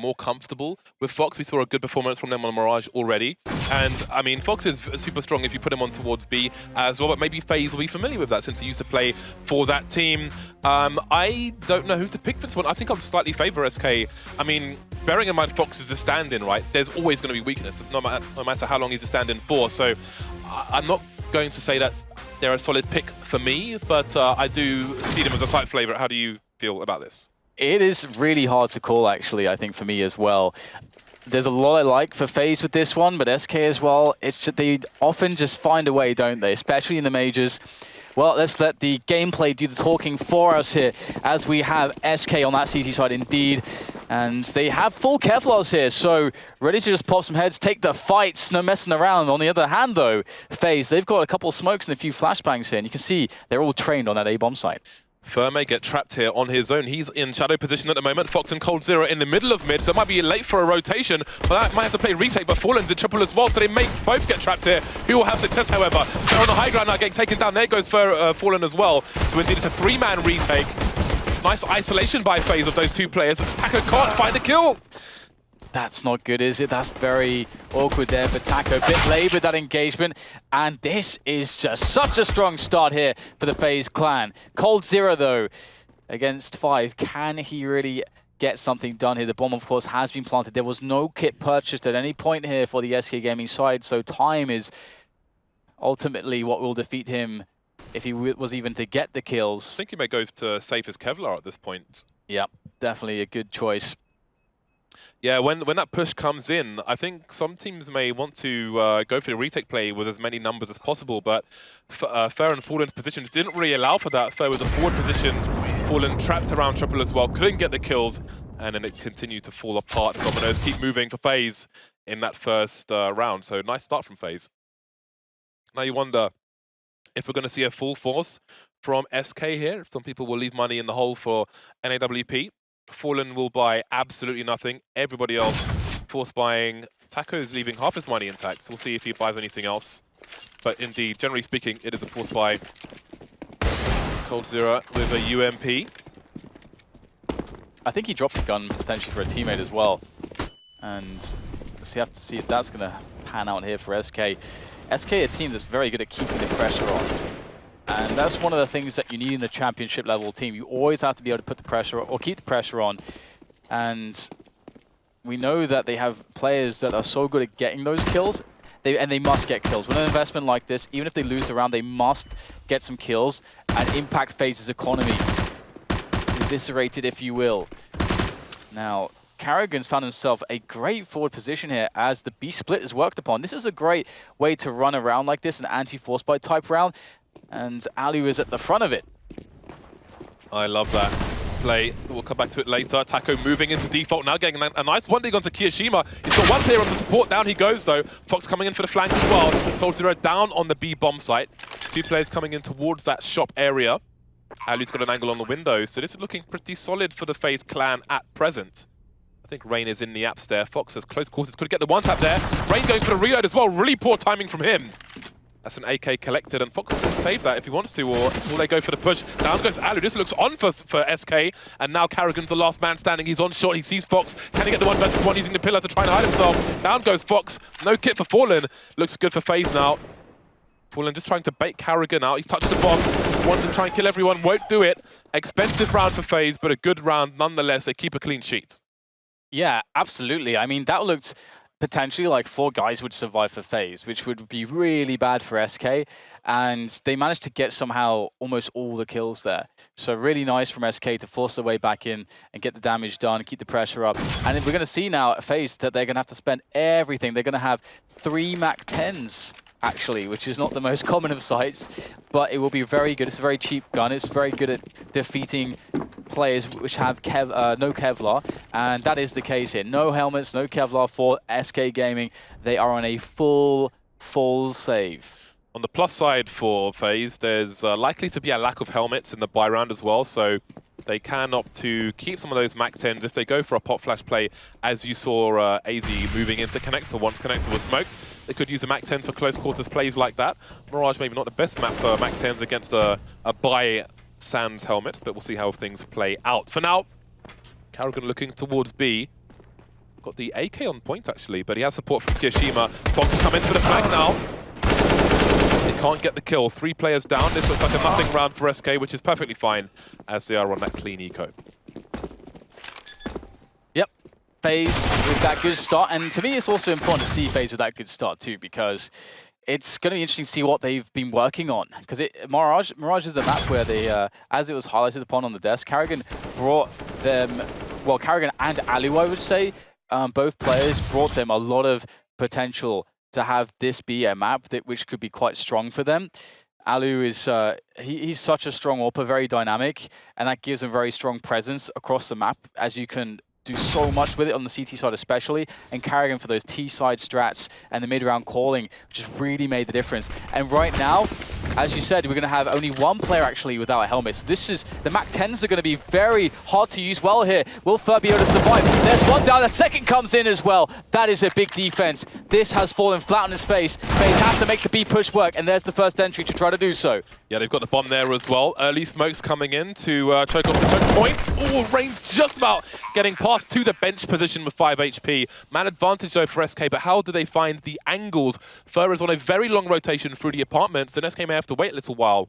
more comfortable with Fox. We saw a good performance from them on Mirage already. And, I mean, Fox is super strong if you put him on towards B as well, but maybe FaZe will be familiar with that since he used to play for that team. I don't know who to pick for this one. I think I'll slightly favor SK. I mean, bearing in mind Fox is a stand-in, right? There's always going to be weakness, no matter how long he's a stand-in for. So I'm not going to say that they're a solid pick for me, but I do see them as a slight favourite. How do you feel about this? It is really hard to call, actually, I think, for me as well. There's a lot I like for FaZe with this one, but SK as well, it's just, they often just find a way, don't they? Especially in the majors. Well, let's let the gameplay do the talking for us here, as we have SK on that CT side indeed. And they have full Kevlars here, so ready to just pop some heads, take the fights, no messing around. On the other hand, though, FaZe, they've got a couple of smokes and a few flashbangs here, and you can see they're all trained on that A-bomb site. Ferme get trapped here on his own. He's in shadow position at the moment. Fox and Cold0 in the middle of mid, so it might be late for a rotation, but that might have to play retake, but Fallen's in triple as well, so they may both get trapped here. Who will have success, however? They're on the high ground now, getting taken down. There goes Fallen as well. So indeed, it's a three-man retake. Nice isolation by FaZe of those two players. Taco can't find a kill. That's not good, is it? That's very awkward there for Taco. Bit late with that engagement. And this is just such a strong start here for the FaZe clan. Cold0, though, against 5. Can he really get something done here? The bomb, of course, has been planted. There was no kit purchased at any point here for the SK Gaming side, so time is ultimately what will defeat him if he was even to get the kills. I think he may go to safe as Kevlar at this point. Yeah, definitely a good choice. Yeah, when that push comes in, I think some teams may want to go for the retake play with as many numbers as possible, but Fer and Fallen's positions didn't really allow for that. Fer was a forward position, Fallen trapped around triple as well, couldn't get the kills, and then it continued to fall apart. Dominoes keep moving for FaZe in that first round, so nice start from FaZe. Now you wonder if we're going to see a full force from SK here. Some people will leave money in the hole for NAWP. Fallen will buy absolutely nothing. Everybody else force buying. Taco's leaving half his money intact, so we'll see if he buys anything else. But indeed, generally speaking, it is a force buy. Cold0 with a UMP. I think he dropped the gun potentially for a teammate as well. And so you have to see if that's going to pan out here for SK. SK, a team that's very good at keeping the pressure on. And that's one of the things that you need in a championship level team. You always have to be able to put the pressure or keep the pressure on. And we know that they have players that are so good at getting those kills, and they must get kills. With an investment like this, even if they lose the round, they must get some kills and impact FaZe's economy. Eviscerated, if you will. Now, Carrigan's found himself a great forward position here as the B split is worked upon. This is a great way to run around like this, an anti-force buy type round. And Alu is at the front of it. I love that play. We'll come back to it later. Taco moving into default now, getting a nice one dig onto Kiyashima. He's got one player on the support. Down he goes, though. Fox coming in for the flank as well. Cold0 down on the B bomb site. Two players coming in towards that shop area. Alu's got an angle on the window, so this is looking pretty solid for the FaZe clan at present. I think Rain is in the apps there. Fox has close quarters, could get the one tap there. Rain going for the reload as well. Really poor timing from him. That's an AK collected, and Fox can save that if he wants to, or will they go for the push? Down goes Alu. This looks on for SK, and now Carrigan's the last man standing. He's on shot. He sees Fox. Can he get the 1v1 using the pillar to try and hide himself? Down goes Fox. No kit for Fallen. Looks good for FaZe now. Fallen just trying to bait Carrigan out. He's touched the bomb. Wants to try and kill everyone. Won't do it. Expensive round for FaZe, but a good round nonetheless. They keep a clean sheet. Yeah, absolutely. I mean, that looked potentially like 4 guys would survive for FaZe, which would be really bad for SK. And they managed to get somehow almost all the kills there. So really nice from SK to force their way back in and get the damage done, keep the pressure up. And we're going to see now at FaZe that they're going to have to spend everything. They're going to have 3 MAC-10s, actually, which is not the most common of sights, but it will be very good. It's a very cheap gun. It's very good at defeating players which have no Kevlar, and that is the case here. No helmets, no Kevlar for SK Gaming. They are on a full save. On the plus side for FaZe, there's likely to be a lack of helmets in the buy round as well, so they can opt to keep some of those MAC-10s if they go for a pop flash play, as you saw AZ moving into Connector once Connector was smoked. They could use the MAC-10s for close quarters plays like that. Mirage maybe not the best map for MAC-10s against a buy Sans helmet, but we'll see how things play out. For now, Carrigan looking towards B. Got the AK on point, actually, but he has support from Kirishima. Fox is coming for the flank now. They can't get the kill. 3 players down. This looks like a nothing round for SK, which is perfectly fine, as they are on that clean eco. Yep. FaZe with that good start. And for me, it's also important to see FaZe with that good start, too, because it's going to be interesting to see what they've been working on. Because Mirage is a map where they, as it was highlighted upon on the desk, Karrigan brought them, well, Karrigan and Alu, I would say, both players brought them a lot of potential to have this be a map which could be quite strong for them. Alu is, he's such a strong AWPer, very dynamic, and that gives him very strong presence across the map, as you can do so much with it on the CT side especially, and Karrigan for those T side strats and the mid-round calling, which has really made the difference. And right now, as you said, we're going to have only 1 player actually without a helmet. So this is, the MAC-10s are going to be very hard to use well here. Will Fur be able to survive? There's 1 down, the second comes in as well. That is a big defense. This has fallen flat on its face. FaZe have to make the B push work, and there's the first entry to try to do so. Yeah, they've got the bomb there as well. Early smokes coming in to choke off the choke points. Oh, Rain just about getting past to the bench position with 5 HP. Man advantage though for SK, but how do they find the angles? Fur is on a very long rotation through the apartments, and SK may have to wait a little while.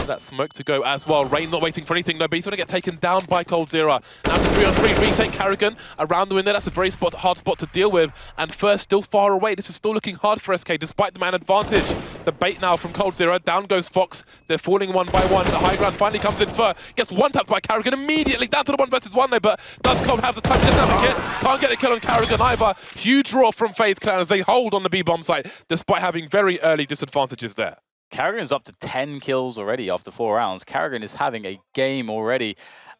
That smoke to go as well. Rain not waiting for anything, no, but he's going to get taken down by coldzera. Now it's a 3-on-3 retake. Karrigan around the window. That's a very hard spot to deal with. And First still far away. This is still looking hard for SK despite the man advantage. The bait now from coldzera. Down goes Fox. They're falling 1 by 1. The high ground finally comes in. Fur gets one tapped by Karrigan immediately down to the 1 versus 1 though, but does Cold have the time? Doesn't have the kit. Can't get the kill on Karrigan either. Huge draw from FaZe Clan as they hold on the B bomb site despite having very early disadvantages there. Karrigan's up to 10 kills already after 4 rounds. Karrigan is having a game already.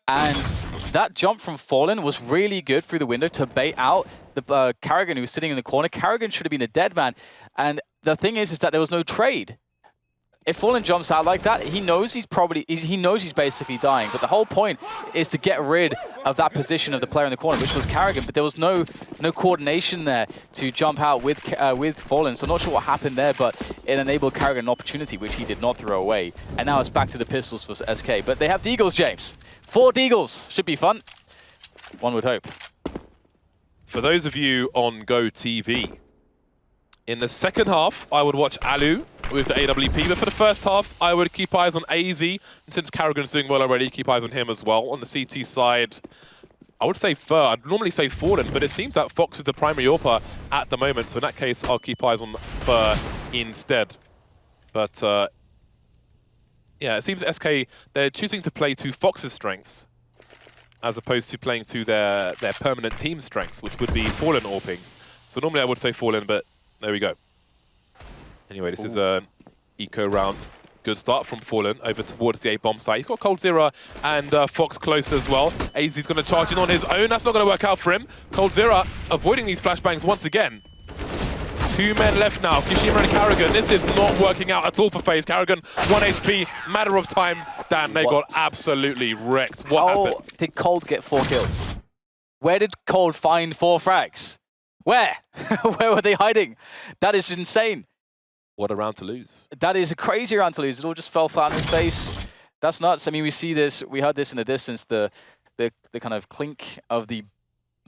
And that jump from Fallen was really good through the window to bait out the Karrigan who was sitting in the corner. Karrigan should have been a dead man. And the thing is that there was no trade. If Fallen jumps out like that, he knows he's basically dying. But the whole point is to get rid of that position of the player in the corner, which was Karrigan. But there was no coordination there to jump out with Fallen. So I'm not sure what happened there, but it enabled Karrigan an opportunity, which he did not throw away. And now it's back to the pistols for SK. But they have Deagles, James. 4 Deagles. Should be fun. One would hope. For those of you on Go TV, in the second half, I would watch Alu with the AWP, but for the first half, I would keep eyes on AZ. And since Karrigan's doing well already, keep eyes on him as well. On the CT side, I would say Fur. I'd normally say Fallen, but it seems that Fox is the primary AWPer at the moment. So in that case, I'll keep eyes on Fur instead. But yeah, it seems SK, they're choosing to play to Fox's strengths as opposed to playing to their permanent team strengths, which would be Fallen AWPing. So normally I would say Fallen, but there we go. Anyway, this is an eco round. Good start from Fallen over towards the A-bomb site. He's got coldzera and Fox close as well. AZ's going to charge in on his own. That's not going to work out for him. coldzera avoiding these flashbangs once again. 2 men left now. Kishima and Karrigan. This is not working out at all for FaZe. Karrigan, 1 HP, matter of time. Dan, they got absolutely wrecked. What happened? How did Cold get 4 kills? Where did Cold find 4 frags? Where? Where were they hiding? That is insane. What a round to lose. That is a crazy round to lose. It all just fell flat on his face. That's nuts. I mean, we see this. We heard this in the distance. The kind of clink of the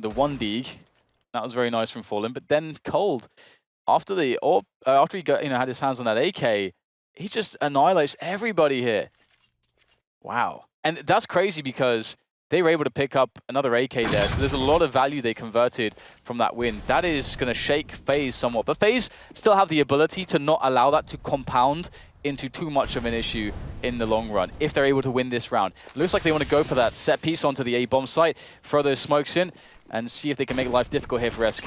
1 Deag. That was very nice from Fallen. But then Cold, after he got, had his hands on that AK, he just annihilates everybody here. Wow. And that's crazy because they were able to pick up another AK there, so there's a lot of value they converted from that win. That is going to shake FaZe somewhat, but FaZe still have the ability to not allow that to compound into too much of an issue in the long run if they're able to win this round. Looks like they want to go for that set piece onto the A-bomb site, throw those smokes in, and see if they can make life difficult here for SK.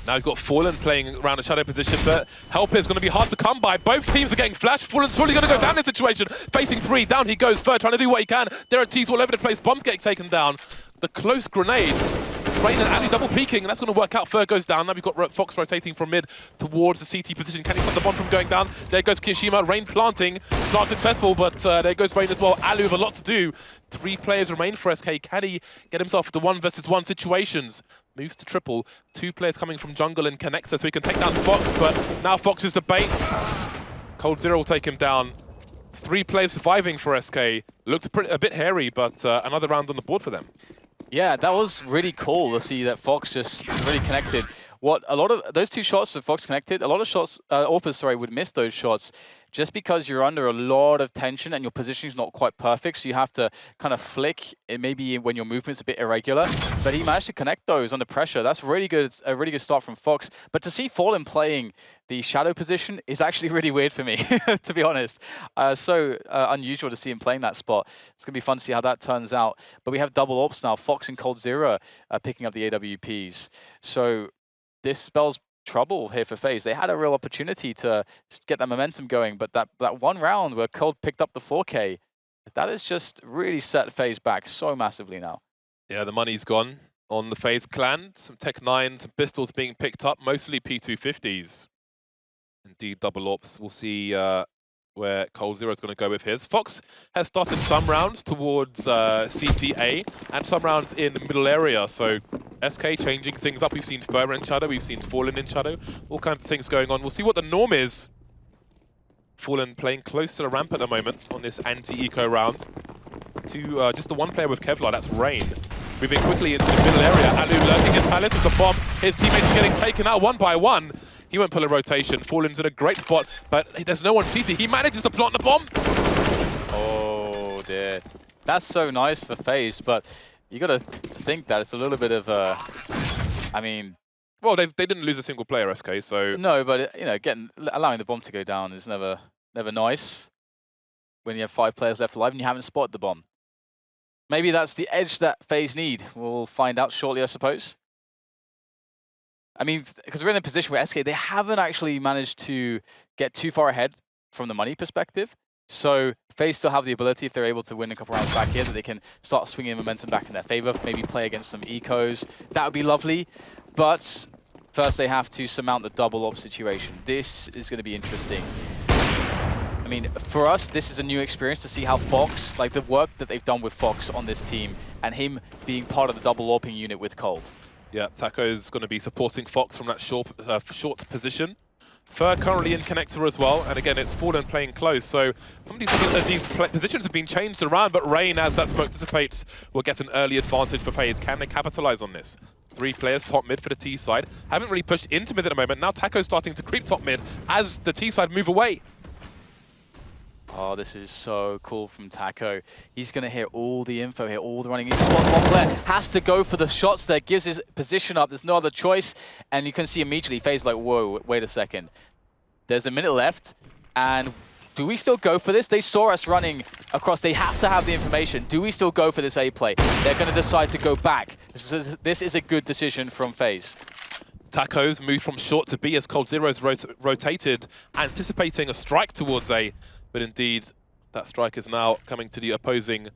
Now you've got Fallen playing around a shadow position, but help is going to be hard to come by. Both teams are getting flashed. Fallen's surely going to go down this situation. Facing 3, down he goes. Fur trying to do what he can. There are T's all over the place. Bombs getting taken down. The close grenade. Rain and Ali double peeking, and that's going to work out. Fur goes down. Now we've got Fox rotating from mid towards the CT position. Can he stop the bomb from going down? There goes Kirishima. Rain planting. Not successful, but there goes Rain as well. Alu with a lot to do. 3 players remain for SK. Can he get himself to 1 versus 1 situations? Moves to triple. 2 players coming from jungle and connector, so he can take down Fox, but now Fox is the bait. coldzera will take him down. 3 players surviving for SK. Looked a bit hairy, but another round on the board for them. Yeah, that was really cool to see that Fox just really connected. What a lot of those 2 shots with Fox connected, a lot of shots, Orpus, sorry, would miss those shots just because you're under a lot of tension and your positioning's not quite perfect. So you have to kind of flick, maybe when your movement's a bit irregular. But he managed to connect those under pressure. That's really good, a really good start from Fox. But to see Fallen playing the shadow position is actually really weird for me, to be honest. So unusual to see him playing that spot. It's gonna be fun to see how that turns out. But we have double ops now. Fox and coldzera picking up the AWPs. So this spells trouble here for FaZe. They had a real opportunity to get that momentum going, but that one round where Cold picked up the 4K, that has just really set FaZe back so massively now. Yeah, the money's gone on the FaZe clan. Some Tech 9s, some pistols being picked up, mostly P250s. Indeed, double ops. We'll see where coldzera is going to go with his. Fox has started some rounds towards CTA and some rounds in the middle area, so SK changing things up. We've seen Fur in shadow, we've seen Fallen in shadow, all kinds of things going on. We'll see what the norm is. Fallen playing close to the ramp at the moment on this anti-eco round. To just the one player with Kevlar, that's Rain. Moving quickly into the middle area. Alu lurking in Palace with the bomb. His teammates are getting taken out one by one. He won't pull a rotation. Fallen's in a great spot, but there's no one CT. He manages to plant the bomb. Oh dear. That's so nice for FaZe, but you got to think that it's a little bit of a, I mean... Well, they didn't lose a single player, SK, so... No, but, you know, allowing the bomb to go down is never nice when you have 5 players left alive and you haven't spotted the bomb. Maybe that's the edge that FaZe need. We'll find out shortly, I suppose. I mean, because we're in a position where SK, they haven't actually managed to get too far ahead from the money perspective. So FaZe still have the ability, if they're able to win a couple rounds back here, that they can start swinging momentum back in their favor, maybe play against some ecos. That would be lovely. But first they have to surmount the double op situation. This is going to be interesting. I mean, for us, this is a new experience to see how Fox, like the work that they've done with Fox on this team, and him being part of the double AWPing unit with Cold. Yeah, Taco's going to be supporting Fox from that short position. Fur currently in connector as well, and again, it's Fallen playing close, so some of these positions have been changed around, but Rain, as that smoke dissipates, will get an early advantage for FaZe. Can they capitalize on this? 3 players top mid for the T side. Haven't really pushed into mid at the moment. Now Taco's starting to creep top mid as the T side move away. Oh, this is so cool from Taco. He's going to hear all the info here, all the running in spots. One player has to go for the shots there, gives his position up. There's no other choice. And you can see immediately FaZe like, whoa, wait a second. There's a minute left. And do we still go for this? They saw us running across. They have to have the information. Do we still go for this A play? They're going to decide to go back. This is a good decision from FaZe. Taco's moved from short to B as coldzera's rotated, anticipating a strike towards A. But indeed, that strike is now coming to the opposing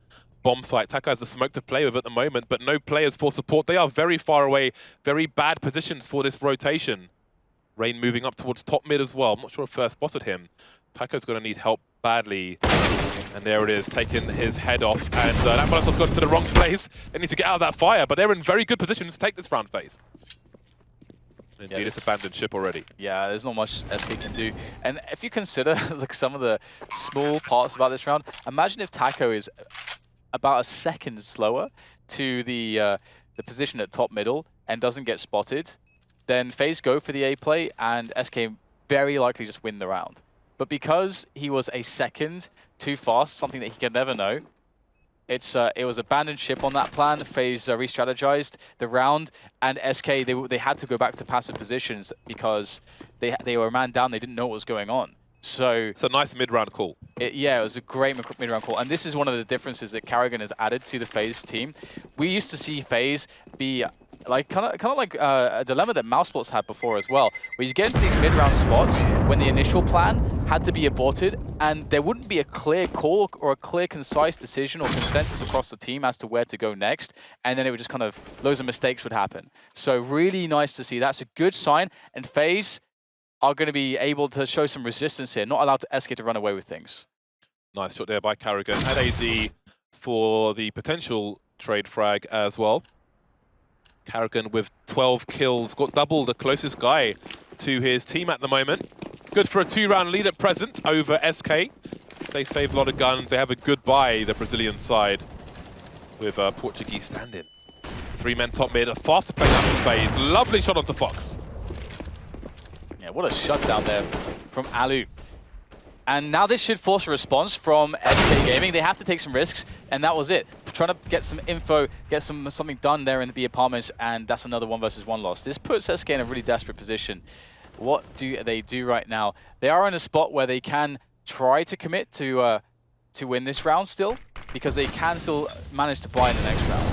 bomb site. Taco has the smoke to play with at the moment, but no players for support. They are very far away, very bad positions for this rotation. Rain moving up towards top mid as well. I'm not sure if Fur spotted him. Taco's going to need help badly. And there it is, taking his head off. And that Molotov's gone to the wrong place. They need to get out of that fire, but they're in very good positions to take this round phase. Indeed, it's abandoned ship already. Yeah, there's not much SK can do. And if you consider like some of the small parts about this round, imagine if Taco is about a second slower to the position at top middle and doesn't get spotted, then FaZe go for the A play and SK very likely just win the round. But because he was a second too fast, something that he can never know, it was abandoned ship on that plan. FaZe re-strategized the round, and SK, they had to go back to passive positions because they were man down. They didn't know what was going on. So it's a nice mid-round call. Yeah, it was a great mid-round call. And this is one of the differences that Karrigan has added to the FaZe team. We used to see FaZe be like kind of like a dilemma that Mousesports had before as well, where you get into these mid-round spots when the initial plan had to be aborted, and there wouldn't be a clear call or a clear, concise decision or consensus across the team as to where to go next, and then it would just kind of, loads of mistakes would happen. So really nice to see. That's a good sign, and FaZe are going to be able to show some resistance here, not allowed SK to run away with things. Nice shot there by Karrigan. Had AZ for the potential trade frag as well. Karrigan with 12 kills, got double the closest guy to his team at the moment. Good for a 2-round lead at present over SK. They save a lot of guns. They have a good buy, the Brazilian side, with Portuguese stand-in. 3 men top mid, a faster play out from FaZe. Lovely shot onto Fox. Yeah, what a shutdown there from Alu. And now this should force a response from SK Gaming. They have to take some risks, and that was it. Trying to get some info, get something done there in the B apartments, and that's another 1 versus 1 loss. This puts SK in a really desperate position. What do they do right now? They are in a spot where they can try to commit to win this round still, because they can still manage to buy in the next round.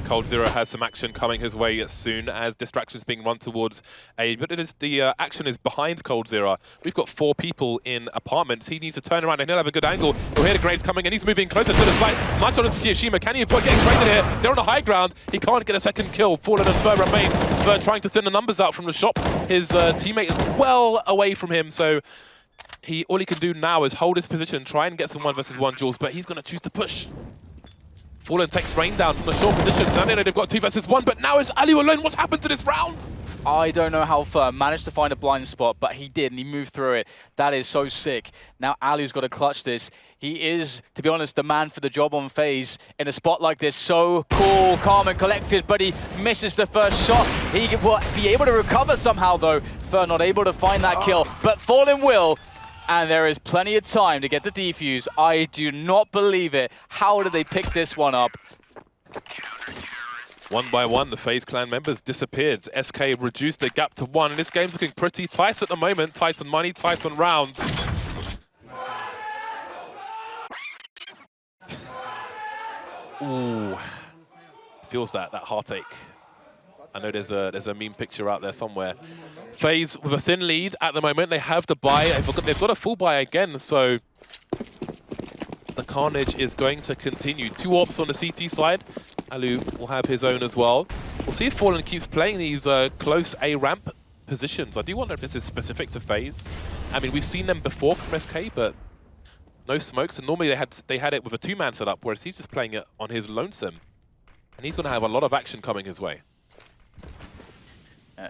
coldzera has some action coming his way as soon as distractions being run towards A, but it is the action is behind coldzera. We've got 4 people in apartments. He needs to turn around and he'll have a good angle. He'll hear the grenades coming and he's moving closer to the site. Nice shot into Kiyashima. Can he avoid getting traded here? They're on the high ground. He can't get a second kill. Fallen and Fur remain. Fur trying to thin the numbers out from the shop. His teammate is well away from him, so all he can do now is hold his position, try and get some 1 versus 1 duels, but he's going to choose to push. Fallen takes rain down from the short position. So they know they've got 2 versus 1, but now it's Alu alone. What's happened to this round? I don't know how Fur managed to find a blind spot, but he did, and he moved through it. That is so sick. Now Alu's got to clutch this. He is, to be honest, the man for the job on FaZe in a spot like this. So cool, calm and collected, but he misses the first shot. He will be able to recover somehow, though. Fur not able to find that kill, but Fallen will. And there is plenty of time to get the defuse. I do not believe it. How did they pick this one up? 1 by 1, the FaZe clan members disappeared. SK reduced their gap to 1. And this game's looking pretty tight at the moment. Tight on money, tight on rounds. Ooh, feels that heartache. I know there's a meme picture out there somewhere. FaZe with a thin lead at the moment. They have the buy. They've got a full buy again, so the carnage is going to continue. 2 ops on the CT side. Alu will have his own as well. We'll see if Fallen keeps playing these close A ramp positions. I do wonder if this is specific to FaZe. I mean, we've seen them before from SK, but no smokes. And normally they had it with a 2-man setup, whereas he's just playing it on his lonesome. And he's going to have a lot of action coming his way.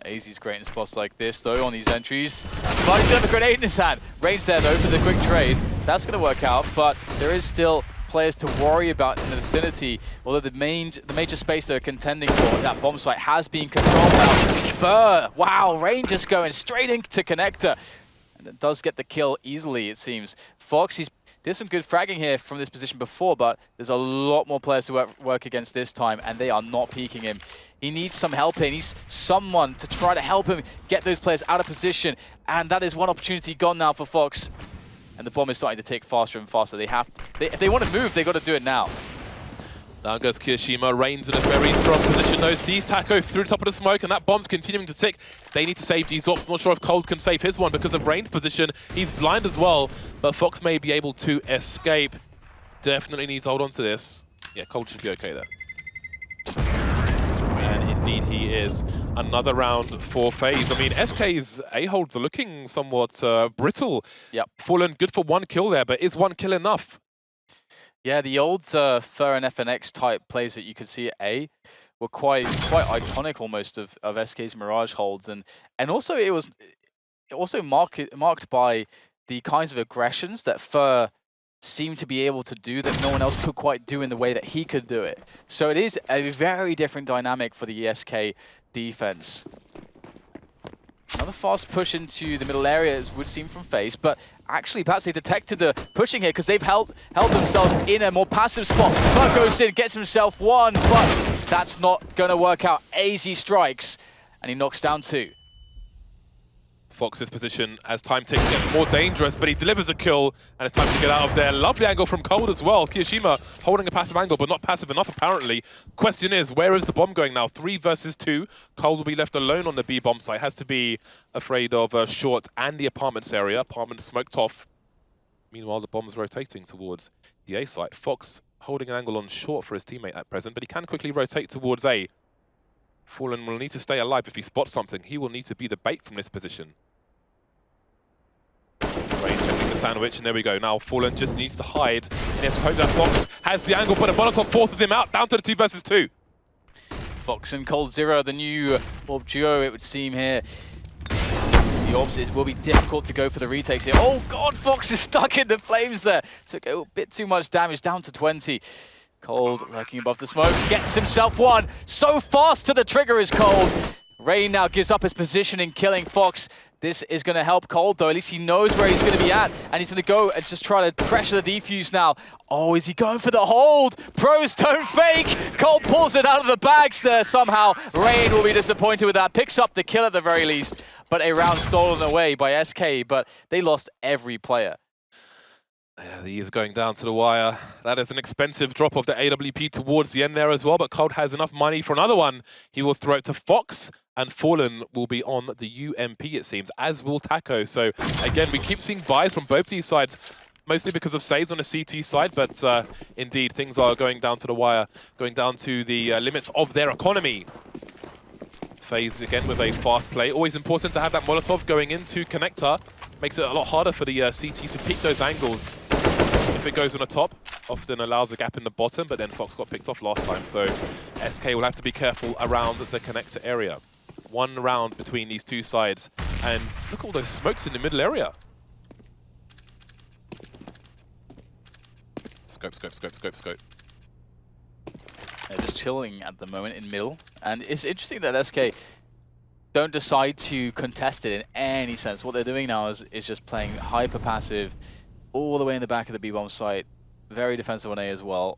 AZ's great in spots like this, though, on these entries. But he's got a grenade in his hand. Range there, though, for the quick trade. That's going to work out, but there is still players to worry about in the vicinity, although the major space they're contending for, that bomb site, has been controlled now. Fur, wow, Range just going straight into connector. And it does get the kill easily, it seems. Fox, there's some good fragging here from this position before, but there's a lot more players to work against this time, and they are not peeking him. He needs some help here. He needs someone to try to help him get those players out of position, and that is one opportunity gone now for Fox. And the bomb is starting to tick faster and faster. If they want to move, they've got to do it now. Down goes Kiyashima, Reigns in a very strong position though, sees Taco through the top of the smoke, and that bomb's continuing to tick. They need to save these ops. Not sure if Cold can save his one because of Reigns' position. He's blind as well, but Fox may be able to escape. Definitely needs to hold on to this. Yeah, Cold should be okay there. And indeed he is. Another round for FaZe. I mean, SK's A-holds are looking somewhat brittle. Yep. Fallen good for 1 kill there, but is 1 kill enough? Yeah, the old Fur and FNX type plays that you could see at A were quite iconic almost of SK's Mirage holds, and also it was also marked by the kinds of aggressions that Fur seemed to be able to do that no one else could quite do in the way that he could do it. So it is a very different dynamic for the SK defense. Another fast push into the middle area would seem from FaZe, but actually perhaps they detected the pushing here because they've held themselves in a more passive spot. Fur goes in, gets himself 1, but that's not going to work out. AZ strikes, and he knocks down 2. Fox's position as time ticks gets more dangerous, but he delivers a kill, and it's time to get out of there. Lovely angle from Cold as well. Kiyashima holding a passive angle, but not passive enough apparently. Question is, where is the bomb going now? 3 versus 2. Cold will be left alone on the B bomb site. Has to be afraid of short and the apartments area. Apartments smoked off. Meanwhile, the bomb's rotating towards the A site. Fox holding an angle on short for his teammate at present, but he can quickly rotate towards A. Fallen will need to stay alive if he spots something. He will need to be the bait from this position. Rain checking the sandwich, and there we go. Now Fallen just needs to hide. And let's hope that Fox has the angle, but the Molotov forces him out, down to the 2 versus 2. Fox and coldzera, the new orb duo, it would seem here. The orbs, it will be difficult to go for the retakes here. Oh god, Fox is stuck in the flames there. Took a bit too much damage, down to 20. Cold lurking above the smoke, gets himself one. So fast to the trigger is Cold. Rain now gives up his position in killing Fox. This is going to help Cold, though. At least he knows where he's going to be at, and he's going to go and just try to pressure the defuse now. Oh, is he going for the hold? Pros don't fake. Cold pulls it out of the bags there somehow. Rain will be disappointed with that. Picks up the kill at the very least, but a round stolen away by SK, but they lost every player. Yeah, he is going down to the wire. That is an expensive drop of the AWP towards the end there as well, but Cold has enough money for another one. He will throw it to Fox, and Fallen will be on the UMP, it seems, as will Taco. So, again, we keep seeing buys from both these sides, mostly because of saves on the CT side, but indeed, things are going down to the wire, going down to the limits of their economy. FaZe, again, with a fast play. Always important to have that Molotov going into connector. Makes it a lot harder for the CTs to pick those angles. If it goes on the top, often allows a gap in the bottom, but then Fox got picked off last time, so SK will have to be careful around the connector area. One round between these two sides, and look at all those smokes in the middle area. Scope, scope, scope, scope, scope. They're just chilling at the moment in middle, and it's interesting that SK don't decide to contest it in any sense. What they're doing now is just playing hyper passive all the way in the back of the B-bomb site, very defensive on A as well,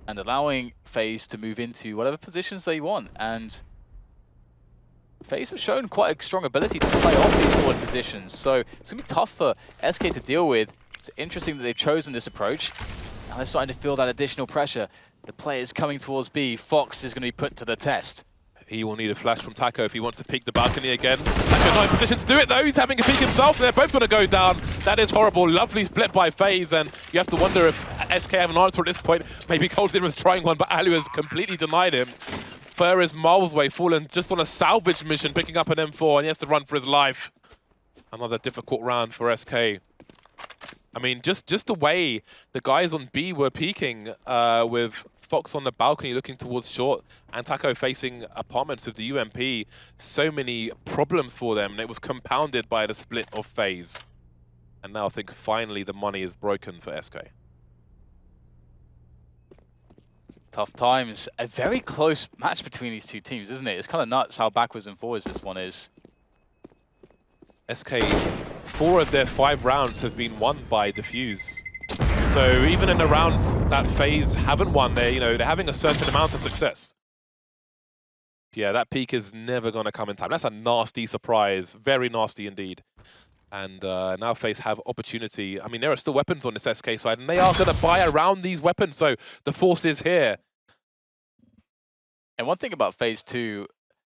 and allowing FaZe to move into whatever positions they want. And FaZe have shown quite a strong ability to play off these forward positions, so it's going to be tough for SK to deal with. It's interesting that they've chosen this approach. Now they're starting to feel that additional pressure. The players coming towards B. Fox is going to be put to the test. He will need a flash from Taco if he wants to peek the balcony again. Taco not in position to do it though, he's having a peek himself. They're both going to go down. That is horrible. Lovely split by FaZe, and you have to wonder if SK have an answer at this point. Maybe Coldzera was trying one, but Alu has completely denied him. Fur is miles away, Fallen just on a salvage mission, picking up an M4, and he has to run for his life. Another difficult round for SK. I mean, just the way the guys on B were peeking with Fox on the balcony looking towards short, and Taco facing apartments with the UMP. So many problems for them, and it was compounded by the split of FaZe. And now I think finally the money is broken for SK. Tough times. A very close match between these two teams, isn't it? It's kind of nuts how backwards and forwards this one is. SK, 4 of their 5 rounds have been won by defuse. So even in the rounds that FaZe haven't won, they're having a certain amount of success. Yeah, that peak is never going to come in time. That's a nasty surprise, very nasty indeed. And now FaZe have opportunity. I mean, there are still weapons on this SK side, and they are going to buy around these weapons. So the force is here. And one thing about FaZe 2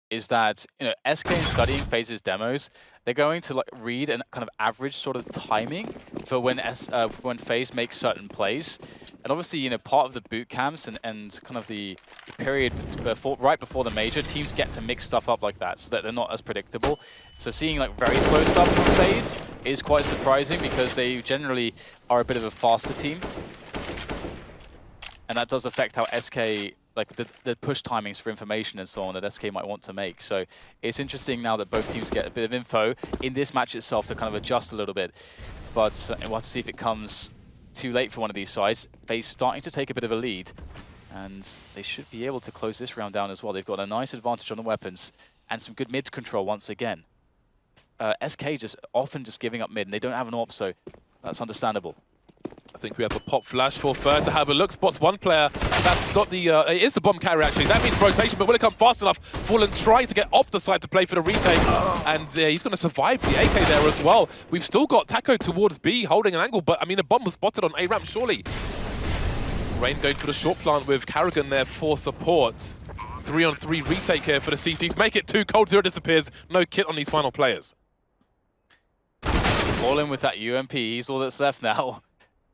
is that, SK in studying FaZe's demos, they're going to read and kind of average sort of timing for when FaZe makes certain plays. And obviously, part of the boot camps and kind of the period right before the major, teams get to mix stuff up like that so that they're not as predictable. So seeing very slow stuff from FaZe is quite surprising because they generally are a bit of a faster team. And that does affect how SK, the push timings for information and so on that SK might want to make. So it's interesting now that both teams get a bit of info in this match itself to kind of adjust a little bit. But we'll have to see if it comes too late for one of these sides. FaZe starting to take a bit of a lead, and they should be able to close this round down as well. They've got a nice advantage on the weapons and some good mid control once again. SK often just giving up mid, and they don't have an AWP, so that's understandable. I think we have a pop flash for Fur to have a look. Spots one player. That's got the... it is the bomb carrier, actually. That means rotation, but will it come fast enough? Fallen trying to get off the side to play for the retake. And he's going to survive the AK there as well. We've still got Taco towards B, holding an angle, but, I mean, a bomb was spotted on A-ramp, surely. Rain going for the short plant with Karrigan there for support. 3-on-3 retake here for the CCs. Make it 2. Coldzera disappears. No kit on these final players. All in with that UMP. He's all that's left now.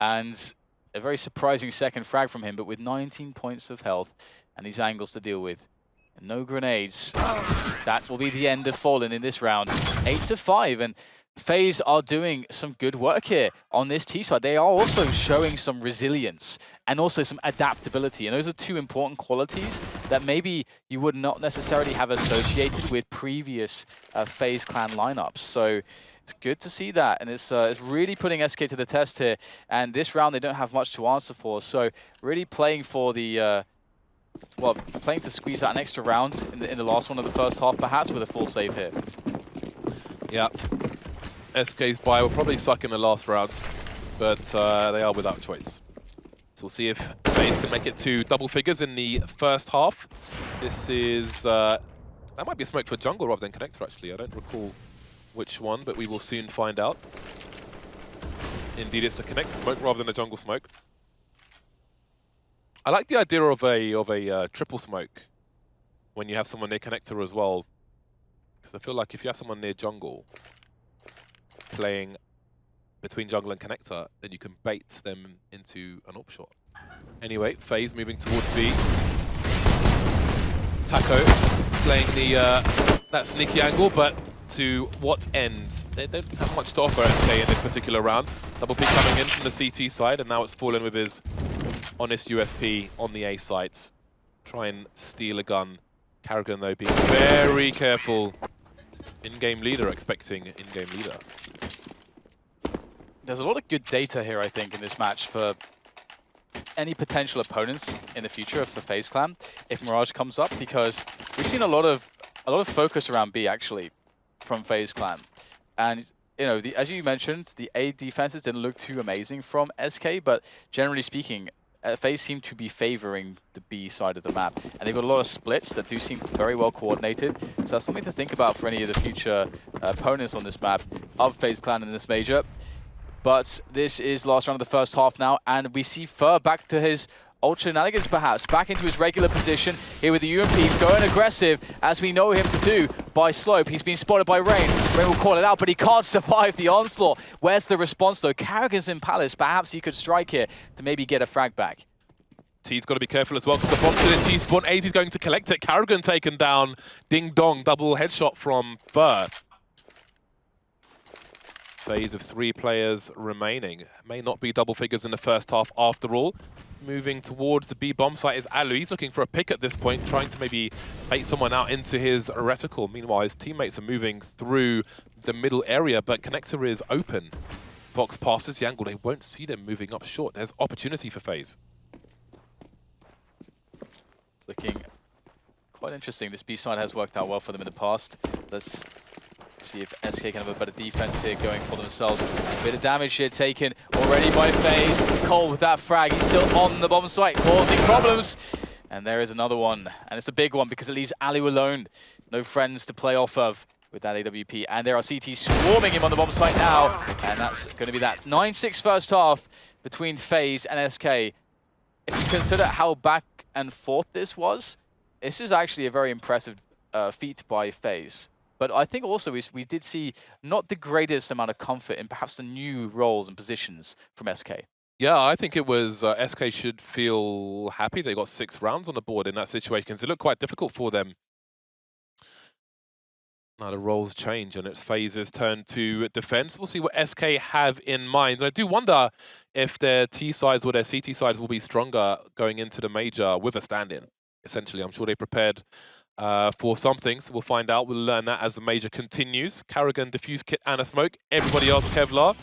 And a very surprising second frag from him, but with 19 points of health and these angles to deal with. And no grenades. That will be the end of Fallen in this round. 8-5, and FaZe are doing some good work here on this T side. They are also showing some resilience and also some adaptability. And those are two important qualities that maybe you would not necessarily have associated with previous FaZe clan lineups. So it's good to see that. And it's really putting SK to the test here. And this round, they don't have much to answer for. So really playing for the... well, playing to squeeze out an extra round in the last one of the first half, perhaps with a full save here. Yeah. SK's buy will probably suck in the last rounds, but they are without choice. So we'll see if FaZe can make it to double figures in the first half. This is... that might be a smoke for jungle rather than connector, actually. I don't recall which one, but we will soon find out. Indeed, it's the connector smoke rather than a jungle smoke. I like the idea of a triple smoke when you have someone near connector as well. Because I feel like if you have someone near jungle playing between jungle and connector, then you can bait them into an AWP shot. Anyway, FaZe moving towards B. Taco playing the that sneaky angle, but to what end? They don't have much to offer SK in this particular round. Double peek coming in from the CT side, and now it's fallen with his honest USP on the A site. Try and steal a gun. Karrigan, though, being very careful. In-game leader expecting in-game leader. There's a lot of good data here, I think, in this match for any potential opponents in the future for FaZe Clan if Mirage comes up, because we've seen a lot of focus around B actually from FaZe Clan, and you know, as you mentioned, the A defenses didn't look too amazing from SK, but generally speaking, FaZe seem to be favoring the B side of the map, and they've got a lot of splits that do seem very well coordinated. So that's something to think about for any of the future opponents on this map of FaZe Clan in this major. But this is last round of the first half now, and we see Fur back to his ultra shenanigans perhaps, back into his regular position here with the UMP, going aggressive as we know him to do by Slope. He's been spotted by Rain. Rain will call it out, but he can't survive the onslaught. Where's the response though? Karrigan's in Palace. Perhaps he could strike here to maybe get a frag back. T's got to be careful as well, because the bomb's in T-spawn. AZ's going to collect it. Karrigan taken down. Ding dong, double headshot from Fur. Phase of 3 players remaining. May not be double figures in the first half after all. Moving towards the B bomb site is Alu. He's looking for a pick at this point, trying to maybe bait someone out into his reticle. Meanwhile, his teammates are moving through the middle area, but connector is open. Fox passes the angle. They won't see them moving up short. There's opportunity for FaZe. It's looking quite interesting. This B side has worked out well for them in the past. Let's see if SK can have a better defense here going for themselves. A bit of damage here taken already by FaZe. Cole with that frag. He's still on the bomb site, causing problems. And there is another one. And it's a big one because it leaves Alu alone. No friends to play off of with that AWP. And there are CT swarming him on the bomb site now. And that's going to be that 9-6 first half between FaZe and SK. If you consider how back and forth this was, this is actually a very impressive feat by FaZe. But I think also we did see not the greatest amount of comfort in perhaps the new roles and positions from SK. Yeah, I think it was SK should feel happy. They got 6 rounds on the board in that situation, because it looked quite difficult for them. Now the roles change, and it's FaZe's turn to defense. We'll see what SK have in mind. And I do wonder if their T sides or their CT sides will be stronger going into the major with a stand-in. Essentially, I'm sure they prepared for something, so we'll find out. We'll learn that as the major continues. Karrigan, defuse kit, and a smoke. Everybody else Kevlar.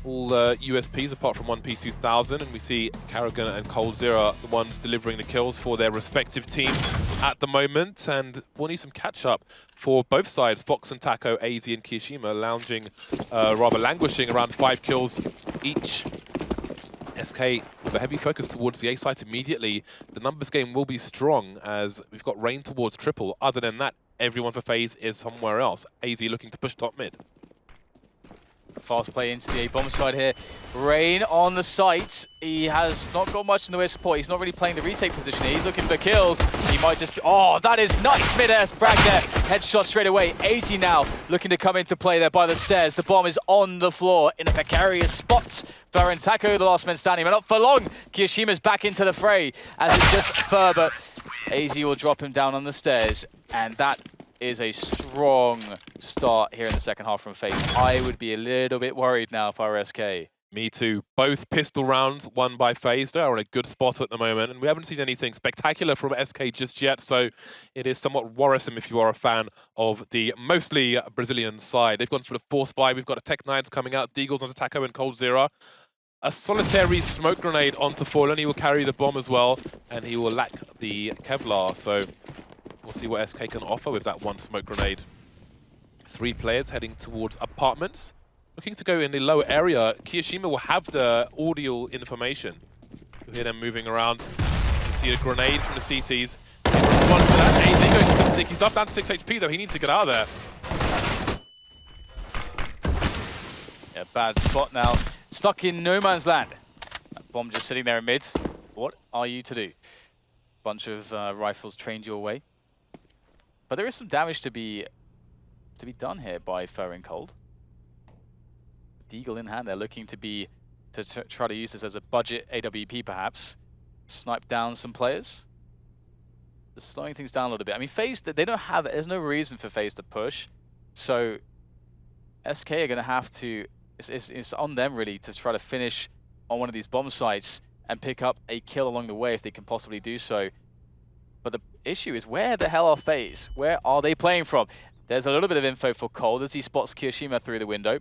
All USPs apart from 1P2000, and we see Karrigan and Cold Zero the ones delivering the kills for their respective teams at the moment. And we'll need some catch-up for both sides. Fox and Taco, AZ and Kiyashima lounging, rather languishing around 5 kills each. SK with a heavy focus towards the A site immediately. The numbers game will be strong as we've got Rain towards triple. Other than that, everyone for FaZe is somewhere else. AZ looking to push top mid. Fast play into the A bomb side here. Rain on the site. He has not got much in the way of support. He's not really playing the retake position here. He's looking for kills. He might just be... Oh, that is nice mid-air frag there. Headshot straight away. AZ now looking to come into play there by the stairs. The bomb is on the floor in a precarious spot. Fur and Taco, the last man standing, but not for long. Kiyoshima's back into the fray as it's just Fur, but AZ will drop him down on the stairs. And that is a strong start here in the second half from FaZe. I would be a little bit worried now if I were SK. Me too. Both pistol rounds won by FaZe. They are in a good spot at the moment, and we haven't seen anything spectacular from SK just yet, so it is somewhat worrisome if you are a fan of the mostly Brazilian side. They've gone for the force buy. We've got a Tech 9s coming out, Deagles onto Taco and Cold Zero. A solitary smoke grenade onto Fallen. He will carry the bomb as well, and he will lack the Kevlar, so we'll see what SK can offer with that one smoke grenade. 3 players heading towards apartments. Looking to go in the lower area. Kiyoshima will have the audio information. You'll hear them moving around. You see a grenade from the CTs. In response to that, AZ goes to sneak. He's down to 6 HP though. He needs to get out of there. Yeah, bad spot now. Stuck in no man's land. That bomb just sitting there in mid. What are you to do? Bunch of rifles trained your way. But there is some damage to be done here by Fur and Cold. Deagle in hand, they're looking to try to use this as a budget AWP perhaps. Snipe down some players. Just slowing things down a little bit. I mean, FaZe, there's no reason for FaZe to push. So SK are going to have to, it's on them really to try to finish on one of these bomb sites and pick up a kill along the way if they can possibly do so. But the issue is, where the hell are FaZe? Where are they playing from? There's a little bit of info for Cold as he spots Kiyoshima through the window.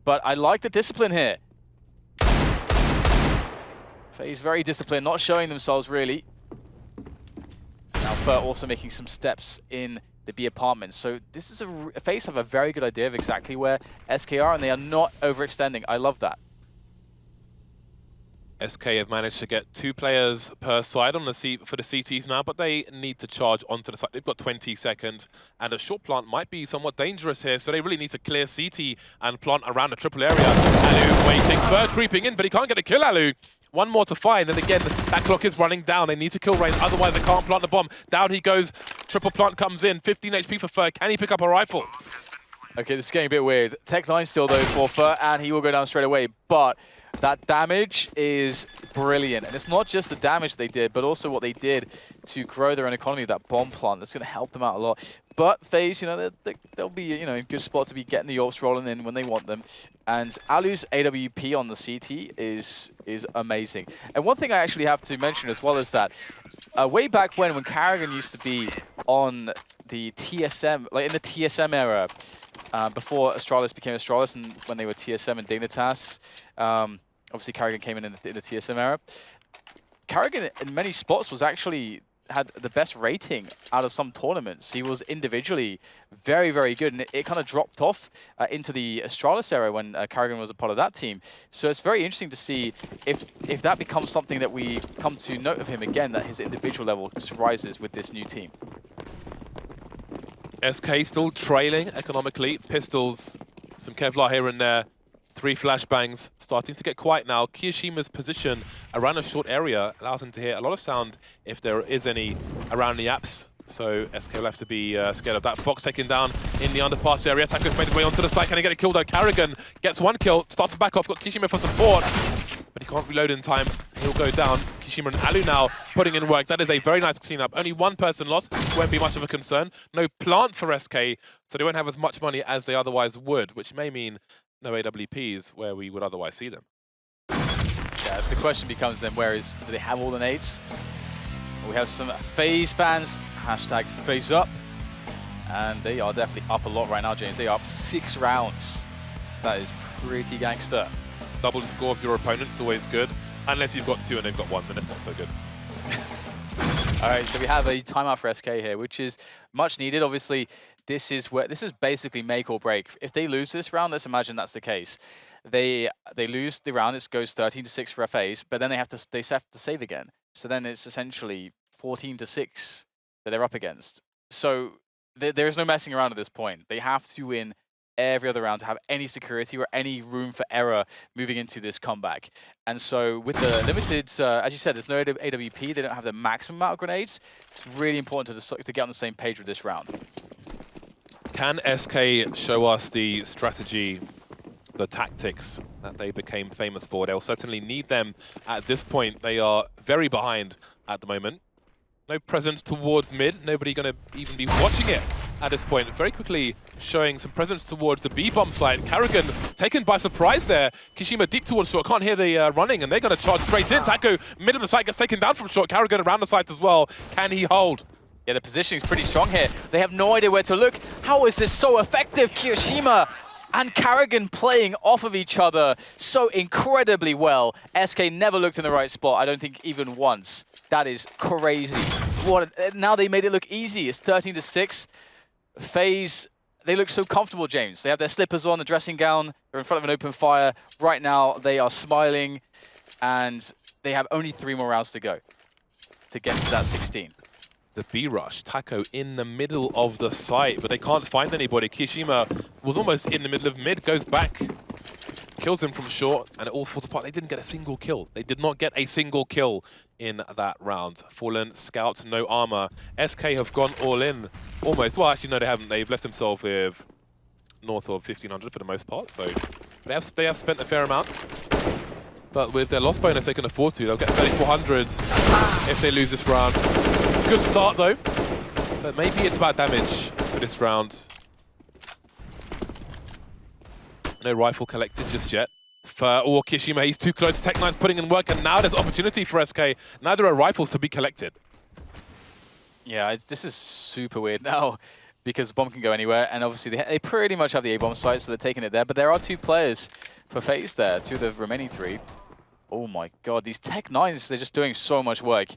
But I like the discipline here. FaZe very disciplined, not showing themselves really. Now Fur also making some steps in the B apartments. So this is FaZe have a very good idea of exactly where SK are, and they are not overextending. I love that. SK have managed to get 2 players per side on the for the CTs now, but they need to charge onto the side. They've got 20 seconds, and a short plant might be somewhat dangerous here, so they really need to clear CT and plant around the triple area. Alu waiting, Fur creeping in, but he can't get a kill, Alu. 1 more to find, and again, that clock is running down. They need to kill range, otherwise they can't plant the bomb. Down he goes, triple plant comes in, 15 HP for Fur. Can he pick up a rifle? Okay, this is getting a bit weird. Tech 9 still though for Fur, and he will go down straight away, but that damage is brilliant. And it's not just the damage they did, but also what they did to grow their own economy, that bomb plant. That's going to help them out a lot. But FaZe, you know, they'll be, you know, in good spot to be getting the AWPs rolling in when they want them. And Alu's AWP on the CT is amazing. And one thing I actually have to mention as well is that way back when Karrigan used to be on the TSM, like in the TSM era, before Astralis became Astralis and when they were TSM and Dignitas, obviously Karrigan came in the TSM era. Karrigan in many spots had the best rating out of some tournaments. He was individually very, very good, and it kind of dropped off into the Astralis era when Karrigan was a part of that team. So it's very interesting to see if that becomes something that we come to note of him again, that his individual level just rises with this new team. SK still trailing economically. Pistols, some Kevlar here and there. 3 flashbangs, starting to get quiet now. Kiyoshima's position around a short area allows him to hear a lot of sound if there is any around the apps. So SK will have to be scared of that. Fox taken down in the underpass area. Taco's made his way onto the site. Can he get a kill though? Karrigan gets 1 kill, starts to back off. Got Kiyishima for support, but he can't reload in time. He'll go down. Kiyishima and Alu now putting in work. That is a very nice cleanup. Only 1 person lost. Won't be much of a concern. No plant for SK, so they won't have as much money as they otherwise would, which may mean no AWPs where we would otherwise see them. Yeah, the question becomes then, do they have all the nades? We have some FaZe fans, hashtag FaZe up, and they are definitely up a lot right now, James. They are up 6 rounds. That is pretty gangster. Double the score of your opponent is always good, unless you've got 2 and they've got 1, then it's not so good. All right, so we have a timeout for SK here, which is much needed. Obviously, this is basically make or break. If they lose this round, let's imagine that's the case. They lose the round, it goes 13-6 for FaZe, but then they have to save again. So then it's essentially 14-6 that they're up against. So there is no messing around at this point. They have to win every other round to have any security or any room for error moving into this comeback. And so with the limited, as you said, there's no AWP, they don't have the maximum amount of grenades. It's really important to get on the same page with this round. Can SK show us the strategy, the tactics that they became famous for? They'll certainly need them at this point. They are very behind at the moment. No presence towards mid. Nobody going to even be watching it at this point. Very quickly showing some presence towards the B-bomb side. Karrigan taken by surprise there. Kishima deep towards short. Can't hear the running, and they're going to charge straight in. Taco, mid of the site, gets taken down from short. Karrigan around the site as well. Can he hold? Yeah, the positioning is pretty strong here. They have no idea where to look. How is this so effective? Kiyoshima and Karrigan playing off of each other so incredibly well. SK never looked in the right spot, I don't think even once. That is crazy. Now they made it look easy. It's 13-6. FaZe, they look so comfortable, James. They have their slippers on, the dressing gown. They're in front of an open fire. Right now, they are smiling, and they have only 3 more rounds to go to get to that 16. The B-rush, Taco in the middle of the site, but they can't find anybody. Kishima was almost in the middle of mid, goes back, kills him from short, and it all falls apart. They didn't get a single kill. They did not get a single kill in that round. Fallen Scouts, no armor. SK have gone all in, almost. Well, actually, no, they haven't. They've left themselves with north of 1,500 for the most part, so they have spent a fair amount. But with their loss bonus, they can afford to. They'll get 3,400 if they lose this round. Good start, though. But maybe it's about damage for this round. No rifle collected just yet. For Kishima, he's too close. Tech9's putting in work, and now there's opportunity for SK. Now there are rifles to be collected. Yeah, this is super weird now because the bomb can go anywhere, and obviously they pretty much have the A-bomb site, so they're taking it there. But there are 2 players for FaZe there, 2 of the remaining 3. Oh my god, these Tech9s, they're just doing so much work.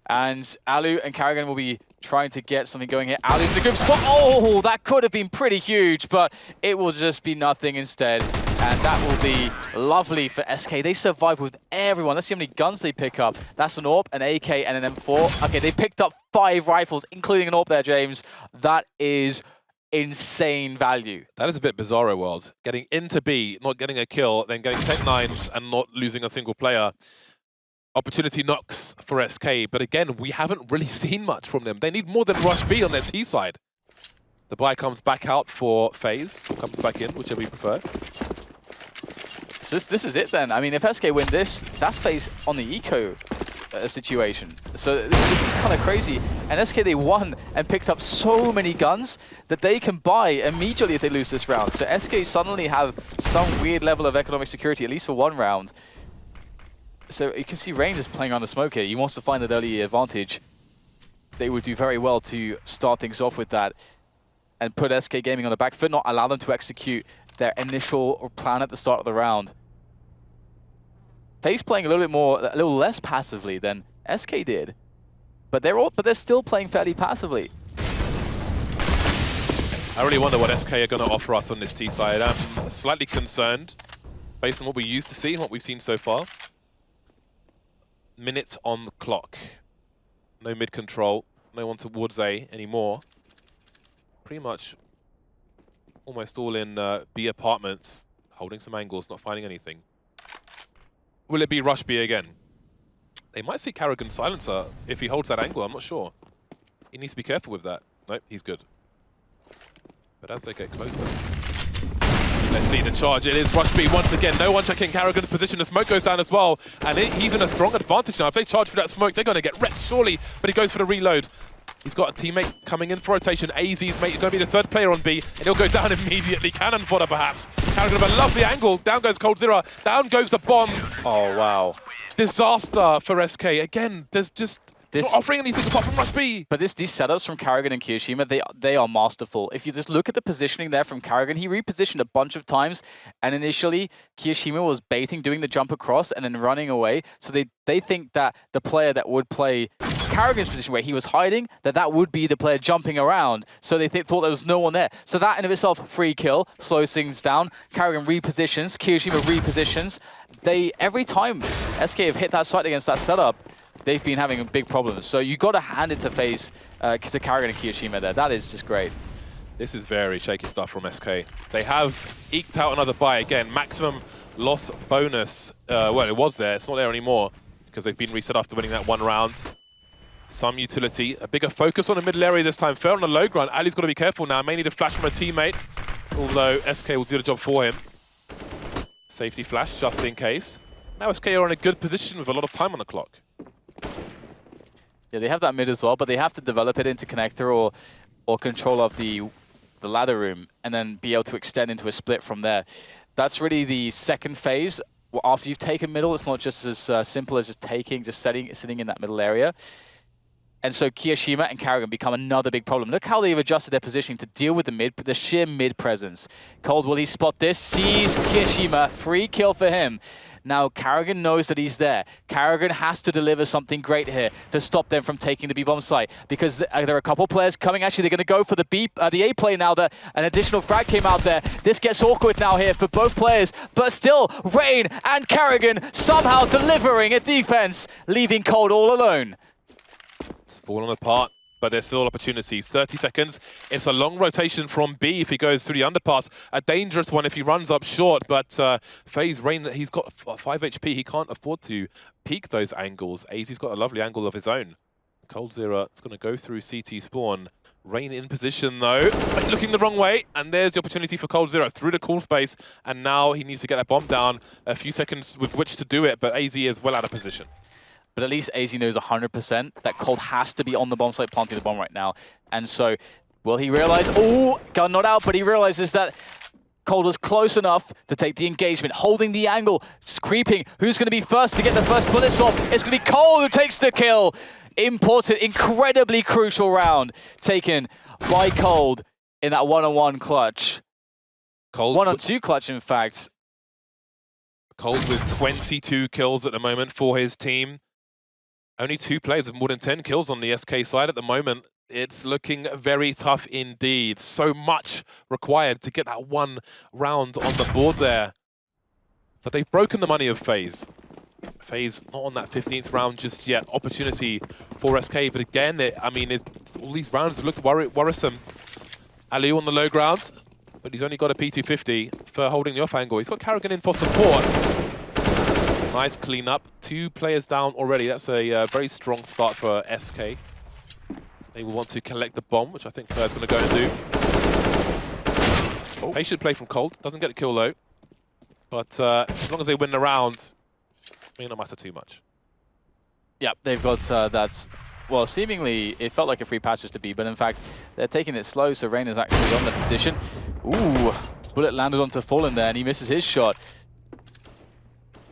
And Alu and Karrigan will be trying to get something going here. Alu's in a good spot. Oh, that could have been pretty huge, but it will just be nothing instead. And that will be lovely for SK. They survive with everyone. Let's see how many guns they pick up. That's an AWP, an AK, and an M4. Okay, they picked up 5 rifles, including an AWP there, James. That is insane value. That is a bit bizarro world. Getting into B, not getting a kill, then getting Tech9s and not losing a single player. Opportunity knocks for SK, but again, we haven't really seen much from them. They need more than Rush B on their T side. The buy comes back out for FaZe, or comes back in, whichever you prefer. So this is it then. I mean, if SK win this, that's FaZe on the eco situation. So this is kind of crazy. And SK, they won and picked up so many guns that they can buy immediately if they lose this round. So SK suddenly have some weird level of economic security, at least for 1 round. So you can see Range is playing on the smoke here. He wants to find that early advantage. They would do very well to start things off with that and put SK Gaming on the back foot, not allow them to execute their initial plan at the start of the round. FaZe playing a little less passively than SK did, but they're still playing fairly passively. I really wonder what SK are going to offer us on this T side. I'm slightly concerned based on what we used to see and what we've seen so far. Minutes on the clock. No mid control. No one towards A anymore. Pretty much almost all in B apartments. Holding some angles, not finding anything. Will it be Rush B again? They might see Karrigan silencer if he holds that angle, I'm not sure. He needs to be careful with that. Nope, he's good. But as they get closer... Let's see the charge. It is Rush B once again. No one checking Karrigan's position. The smoke goes down as well. And he's in a strong advantage now. If they charge for that smoke, they're going to get wrecked, surely. But he goes for the reload. He's got a teammate coming in for rotation. AZ's mate is going to be the 3rd player on B. And he'll go down immediately. Cannon fodder, perhaps. Karrigan with a lovely angle. Down goes coldzera. Down goes the bomb. Oh, wow. Disaster for SK. Again, there's just... not offering anything apart from Rush B. But these setups from Karrigan and Kiyoshima, they are masterful. If you just look at the positioning there from Karrigan, he repositioned a bunch of times, and initially Kiyoshima was baiting, doing the jump across, and then running away. So they think that the player that would play Karrigan's position where he was hiding, that would be the player jumping around. So they thought there was no one there. So that in of itself, free kill, slows things down. Karrigan repositions, Kiyoshima repositions. Every time SK have hit that site against that setup, they've been having big problems. So you got to hand it to FaZe, to Karrigan and Kiyoshima there. That is just great. This is very shaky stuff from SK. They have eked out another buy again. Maximum loss bonus. Well, it was there. It's not there anymore because they've been reset after winning that 1 round. Some utility. A bigger focus on the middle area this time. Fair on the low ground. Ali's got to be careful now. May need a flash from a teammate, although SK will do the job for him. Safety flash just in case. Now SK are in a good position with a lot of time on the clock. Yeah, they have that mid as well, but they have to develop it into connector or or control of the ladder room, and then be able to extend into a split from there. That's really the second phase. Well, after you've taken middle, it's not just as simple as just sitting in that middle area. And so Kiyashima and Karrigan become another big problem. Look how they've adjusted their positioning to deal with the sheer mid presence. Cold, will he spot this? Sees Kiyashima, free kill for him. Now Karrigan knows that he's there. Karrigan has to deliver something great here to stop them from taking the B-bomb site, because there are a couple players coming. Actually, they're going to go for the A play now that an additional frag came out there. This gets awkward now here for both players, but still, Rain and Karrigan somehow delivering a defense, leaving Cold all alone. It's fallen apart, but there's still opportunity. 30 seconds. It's a long rotation from B if he goes through the underpass. A dangerous one if he runs up short, but FaZe, Rain, he's got 5 HP. He can't afford to peak those angles. AZ's got a lovely angle of his own. coldzera is going to go through CT spawn. Rain in position though, but looking the wrong way, and there's the opportunity for coldzera through the cool space, and now he needs to get that bomb down. A few seconds with which to do it, but AZ is well out of position. But at least AZ knows 100% that Cold has to be on the bomb site planting the bomb right now. And so, will he realize, oh, gun not out, but he realizes that Cold was close enough to take the engagement, holding the angle, just creeping. Who's going to be first to get the first bullets off? It's going to be Cold who takes the kill. Important, incredibly crucial round taken by Cold in that one-on-one clutch. Cold One-on-two clutch, in fact. Cold with 22 kills at the moment for his team. Only 2 players with more than 10 kills on the SK side at the moment. It's looking very tough indeed. So much required to get that one round on the board there. But they've broken the money of FaZe. FaZe not on that 15th round just yet. Opportunity for SK, but again, all these rounds have looked worrisome. Aliu on the low ground, but he's only got a P250 for holding the off angle. He's got Karrigan in for support. Nice clean up. 2 players down already. That's a very strong start for SK. They will want to collect the bomb, which I think Fur's going to go and do. Oh. Patient play from Cold. Doesn't get a kill though. But as long as they win the round, it may not matter too much. Yeah, they've got that. Well, seemingly it felt like a free patches to be, but in fact they're taking it slow. So Rain is actually on the position. Ooh, bullet landed onto Fallen there, and he misses his shot.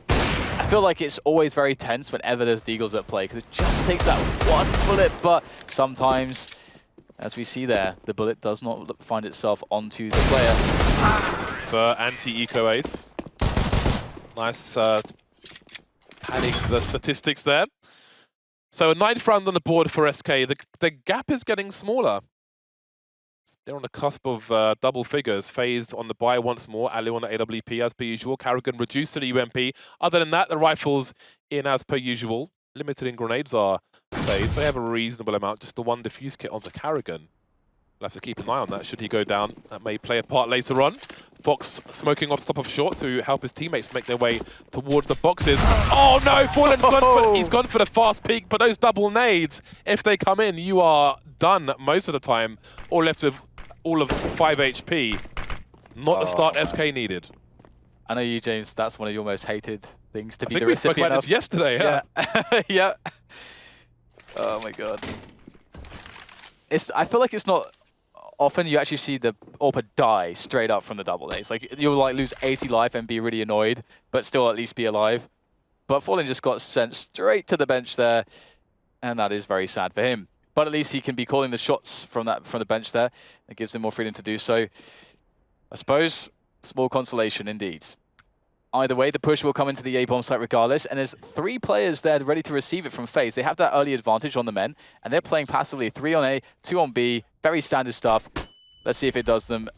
I feel like it's always very tense whenever there's Deagles at play, because it just takes that one bullet, but sometimes, as we see there, the bullet does not find itself onto the player. For anti-eco ace. Nice padding the statistics there. So a 9th round on the board for SK. The gap is getting smaller. They're on the cusp of double figures. FaZe on the buy once more. Aliu on the AWP as per usual. Karrigan reduced to the UMP. Other than that, the rifles in as per usual. Limited in grenades are FaZe. They have a reasonable amount. Just the one defuse kit onto Karrigan. We'll have to keep an eye on that. Should he go down, that may play a part later on. Fox smoking off top of short to help his teammates make their way towards the boxes. Oh no, Fallen's he's gone for the fast peek, but those double nades, if they come in, you are done most of the time. All left with all of 5 HP. Not the start SK needed. I know you, James, that's one of your most hated things to be the recipient. I think we spoke about this yesterday, yeah. Yeah. Oh my god. I feel like it's not often you actually see the AWP die straight up from the double nades. Like, you'll like lose 80 life and be really annoyed, but still at least be alive. But Fallen just got sent straight to the bench there, and that is very sad for him. But at least he can be calling the shots from the bench there. It gives him more freedom to do so. I suppose, small consolation indeed. Either way, the push will come into the A-bomb site regardless, and there's 3 players there ready to receive it from FaZe. They have that early advantage on the men, and they're playing passively 3 on A, 2 on B. Very standard stuff. Let's see if it does them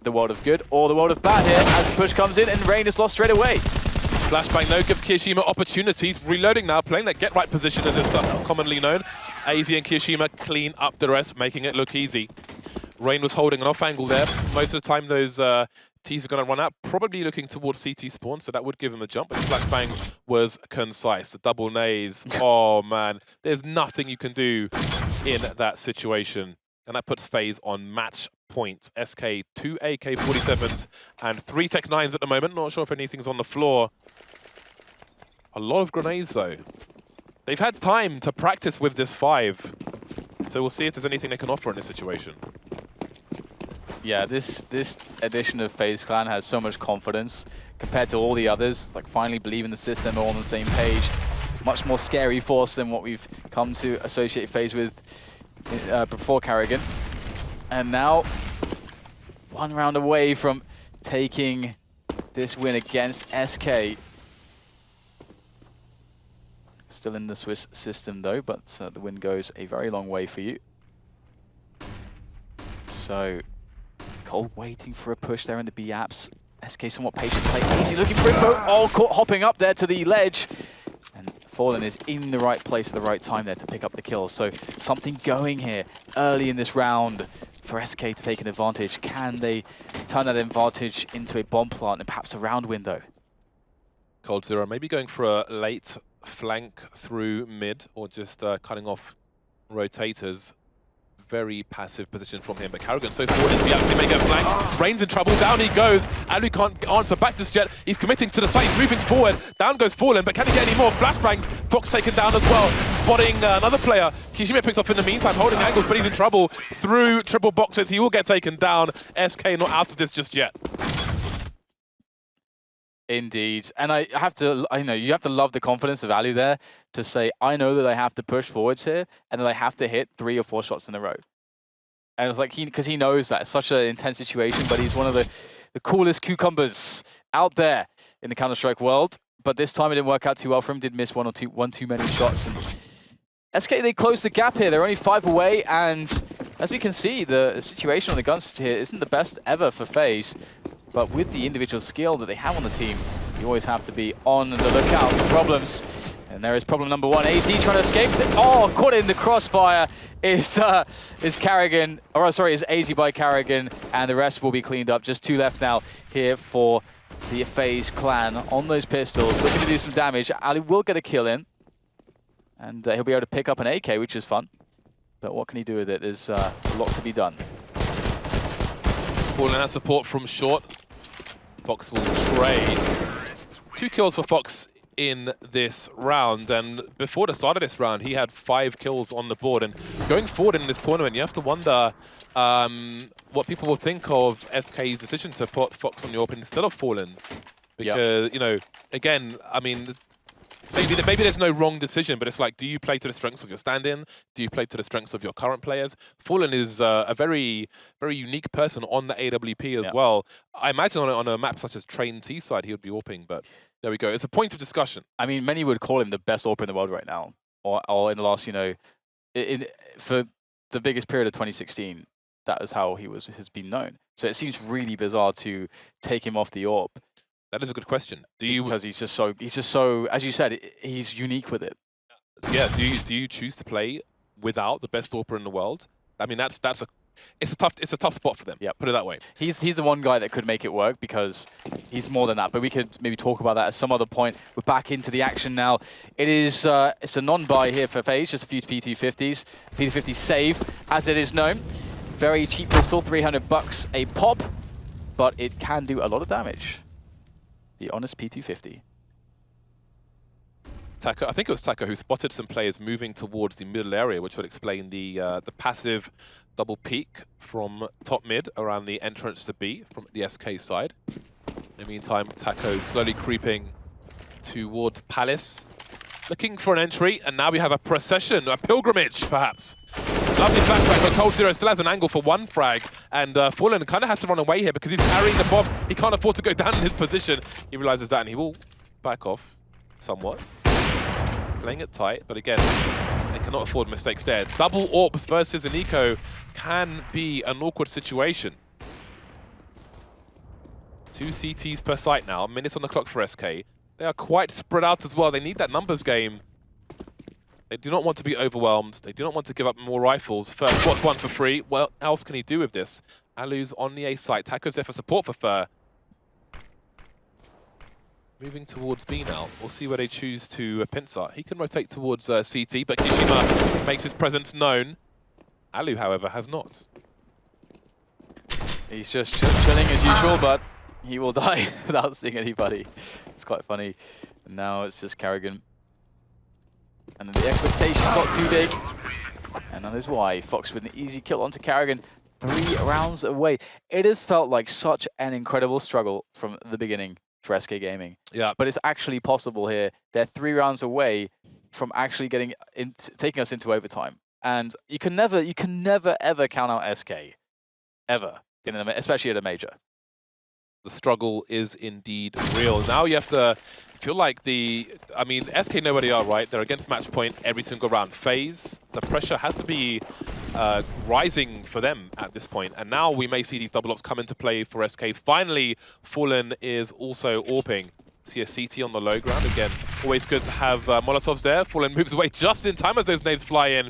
the world of good or the world of bad here as the push comes in and Rain is lost straight away. Flashbang no gives Kiyashima opportunities. Reloading now, playing that get right position as it's commonly known. AZ and Kiyashima clean up the rest, making it look easy. Rain was holding an off angle there. Most of the time those T's are going to run out, probably looking towards CT spawn, so that would give him a jump. But Flashbang was concise. The double nades, oh man, there's nothing you can do in that situation. And that puts FaZe on match point. SK 2 AK-47s and 3 Tech 9s at the moment. Not sure if anything's on the floor. A lot of grenades though. They've had time to practice with this 5. So we'll see if there's anything they can offer in this situation. Yeah, this edition of FaZe Clan has so much confidence compared to all the others. Like finally believe in the system, all on the same page. Much more scary force than what we've come to associate FaZe with before Carrigan. And now, one round away from taking this win against SK. Still in the Swiss system though, but the win goes a very long way for you. So, Cole waiting for a push there in the B apps. SK somewhat patient play. Easy looking for info. Oh, hopping up there to the ledge. And Fallen is in the right place at the right time there to pick up the kill. So something going here early in this round for SK to take an advantage. Can they turn that advantage into a bomb plant and perhaps a round window? Cold Zero maybe going for a late flank through mid or just cutting off rotators. Very passive position from him, but Carrigan so forward into the actually make a flank. Rain's in trouble, down he goes. Alu can't answer back just yet. He's committing to the site, he's moving forward. Down goes Fallen, but can he get any more flashbangs? Fox taken down as well, spotting another player. Kishima picks up in the meantime, holding angles, but he's in trouble. Through triple boxes, he will get taken down. SK not out of this just yet. Indeed, and I know you have to love the confidence of Alu there to say, I know that I have to push forwards here and that I have to hit 3 or 4 shots in a row. And it's like because he knows that it's such an intense situation, but he's one of the coolest cucumbers out there in the Counter-Strike world. But this time it didn't work out too well for him. Did miss one too many shots. And SK, they closed the gap here. They're only 5 away, and as we can see, the situation on the guns here isn't the best ever for FaZe. But with the individual skill that they have on the team, you always have to be on the lookout for problems. And there is problem number 1. AZ trying to escape. Oh, caught in the crossfire is Carrigan. Or sorry, is AZ by Carrigan, and the rest will be cleaned up. Just 2 left now here for the FaZe Clan on those pistols, looking to do some damage. Ali will get a kill in, and he'll be able to pick up an AK, which is fun. But what can he do with it? There's a lot to be done. Fallen has support from short. Fox will trade. 2 kills for Fox in this round, and before the start of this round, he had 5 kills on the board. And going forward in this tournament, you have to wonder what people will think of SK's decision to put Fox on the open instead of Fallen. Because, you know, again, I mean, maybe there's no wrong decision, but it's like, do you play to the strengths of your stand-in? Do you play to the strengths of your current players? Fallen is a very, very unique person on the AWP as well. I imagine on a map such as Train T-side, he would be AWPing, but there we go. It's a point of discussion. I mean, many would call him the best AWPer in the world right now, or in the last, you know, for the biggest period of 2016, that is how he has been known. So it seems really bizarre to take him off the AWP. That is a good question. Because he's just so, as you said, he's unique with it. Yeah. Do you choose to play without the best AWPer in the world? I mean, it's a tough spot for them. Yeah. Put it that way. He's the one guy that could make it work because he's more than that. But we could maybe talk about that at some other point. We're back into the action now. It is it's a non-buy here for FaZe, just a few P250s. P250 save, as it is known. Very cheap pistol, $300 a pop, but it can do a lot of damage. The honest P250. Taco, I think it was Taco who spotted some players moving towards the middle area, which would explain the passive double peek from top mid around the entrance to B from the SK side. In the meantime, Taco slowly creeping towards Palace, looking for an entry, and now we have a procession, a pilgrimage, perhaps. Lovely flashback, but Cold Zero still has an angle for 1 frag, and Fallen kind of has to run away here because he's carrying the bomb. He can't afford to go down in his position. He realizes that, and he will back off somewhat. Playing it tight, but again, they cannot afford mistakes there. Double AWPs versus an eco can be an awkward situation. 2 CTs per site now, minutes on the clock for SK. They are quite spread out as well. They need that numbers game. They do not want to be overwhelmed. They do not want to give up more rifles. Fur spots 1 for free. What else can he do with this? Alu's on the A site. Taco's there for support for Fur. Moving towards B now. We'll see where they choose to pincer. He can rotate towards CT, but Kishima makes his presence known. Alu, however, has not. He's just chilling as usual, but he will die without seeing anybody. It's quite funny. And now it's just Carrigan. And then the expectation's not too big. And And that is why Fox with an easy kill onto Carrigan, 3 rounds away. It has felt like such an incredible struggle from the beginning for SK Gaming. Yeah. But it's actually possible here. They're 3 rounds away from actually taking us into overtime. And you can never ever count out SK. Ever. Especially at a major. The struggle is indeed real. Now you have to feel like I mean, SK know where they are, right? They're against match point every single round. FaZe, the pressure has to be rising for them at this point. And now we may see these double ups come into play for SK. Finally, Fallen is also AWPing. See a CT on the low ground. Again, always good to have Molotovs there. Fallen moves away just in time as those nades fly in.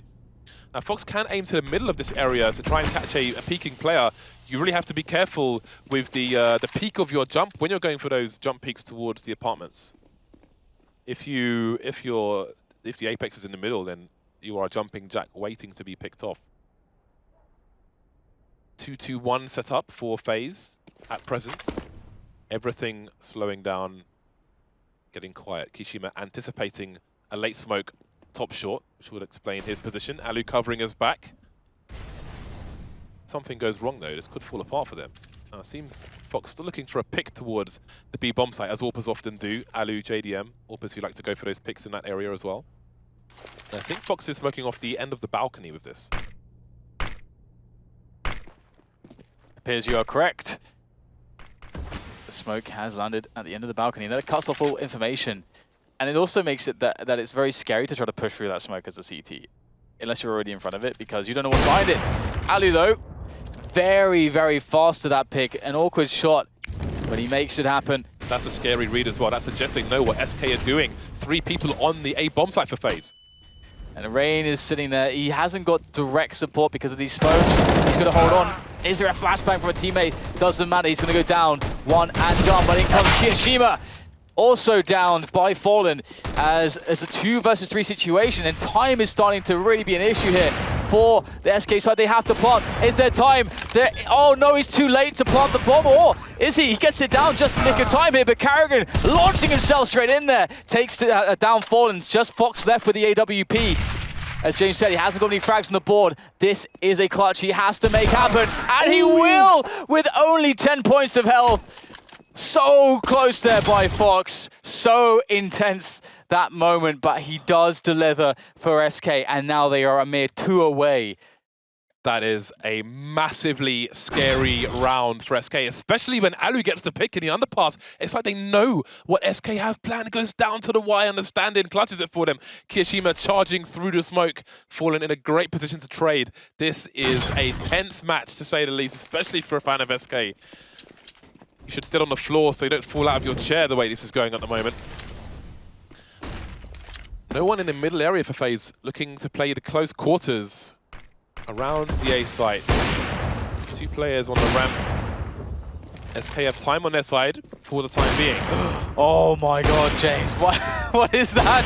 Now, Fox can aim to the middle of this area to try and catch a peeking player. You really have to be careful with the peak of your jump when you're going for those jump peaks towards the apartments. If the apex is in the middle, then you are a jumping jack waiting to be picked off. 2-2-1 set up for FaZe at present. Everything slowing down, getting quiet. Kishima anticipating a late smoke top short, which would explain his position. Alu covering his back. Something goes wrong though. This could fall apart for them. Seems Fox still looking for a pick towards the B bomb site, as AWPers often do. Alu, JDM, AWPers who like to go for those picks in that area as well. And I think Fox is smoking off the end of the balcony with this. Appears you are correct. The smoke has landed at the end of the balcony. That cuts off all information. And it also makes it that it's very scary to try to push through that smoke as a CT. Unless you're already in front of it, because you don't know what's behind it. Alu, though, very, very fast to that pick. An awkward shot, but he makes it happen. That's a scary read as well. That suggests they know what SK are doing. 3 people on the A bomb site for FaZe. And Rain is sitting there. He hasn't got direct support because of these smokes. He's going to hold on. Is there a flashbang from a teammate? Doesn't matter. He's going to go down. One and gone, but in comes Kishima. Also downed by Fallen as a 2 versus 3 situation, and time is starting to really be an issue here for the SK side. They have to plant. Is there time? Oh no, he's too late to plant the bomb, or is he? He gets it down just in the nick of time here, but Carrigan launching himself straight in there. Takes down Fallen. Just Fox left with the AWP. As James said, he hasn't got any frags on the board. This is a clutch he has to make happen, and he will with only 10 points of health. So close there by Fox, so intense that moment, but he does deliver for SK, and now they are a mere 2 away. That is a massively scary round for SK, especially when Alu gets the pick in the underpass. It's like they know what SK have planned. It goes down to the wire and the stand-in clutches it for them. Kishima charging through the smoke, Fallen in a great position to trade. This is a tense match, to say the least, especially for a fan of SK. You should sit on the floor so you don't fall out of your chair the way this is going at the moment. No one in the middle area for FaZe looking to play the close quarters around the A site. 2 players on the ramp. SK have time on their side for the time being. Oh my god, James, what is that?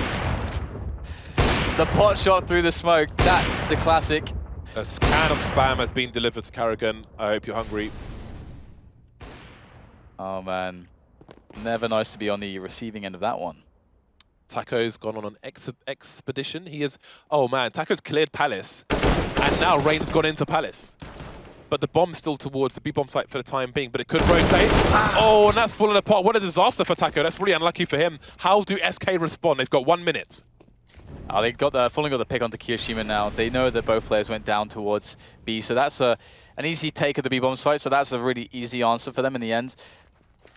The pot shot through the smoke, that's the classic. A can of spam has been delivered to Carrigan. I hope you're hungry. Oh man, never nice to be on the receiving end of that one. Taco's gone on an expedition. He is, oh man, Taco's cleared Palace, and now Rain's gone into Palace. But the bomb's still towards the B bomb site for the time being, but it could rotate. Oh, and that's fallen apart. What a disaster for Taco. That's really unlucky for him. How do SK respond? They've got 1 minute. Oh, they got Fallen got the pick onto Kiyoshima now. They know that both players went down towards B, so that's an easy take of the B bomb site. So that's a really easy answer for them in the end.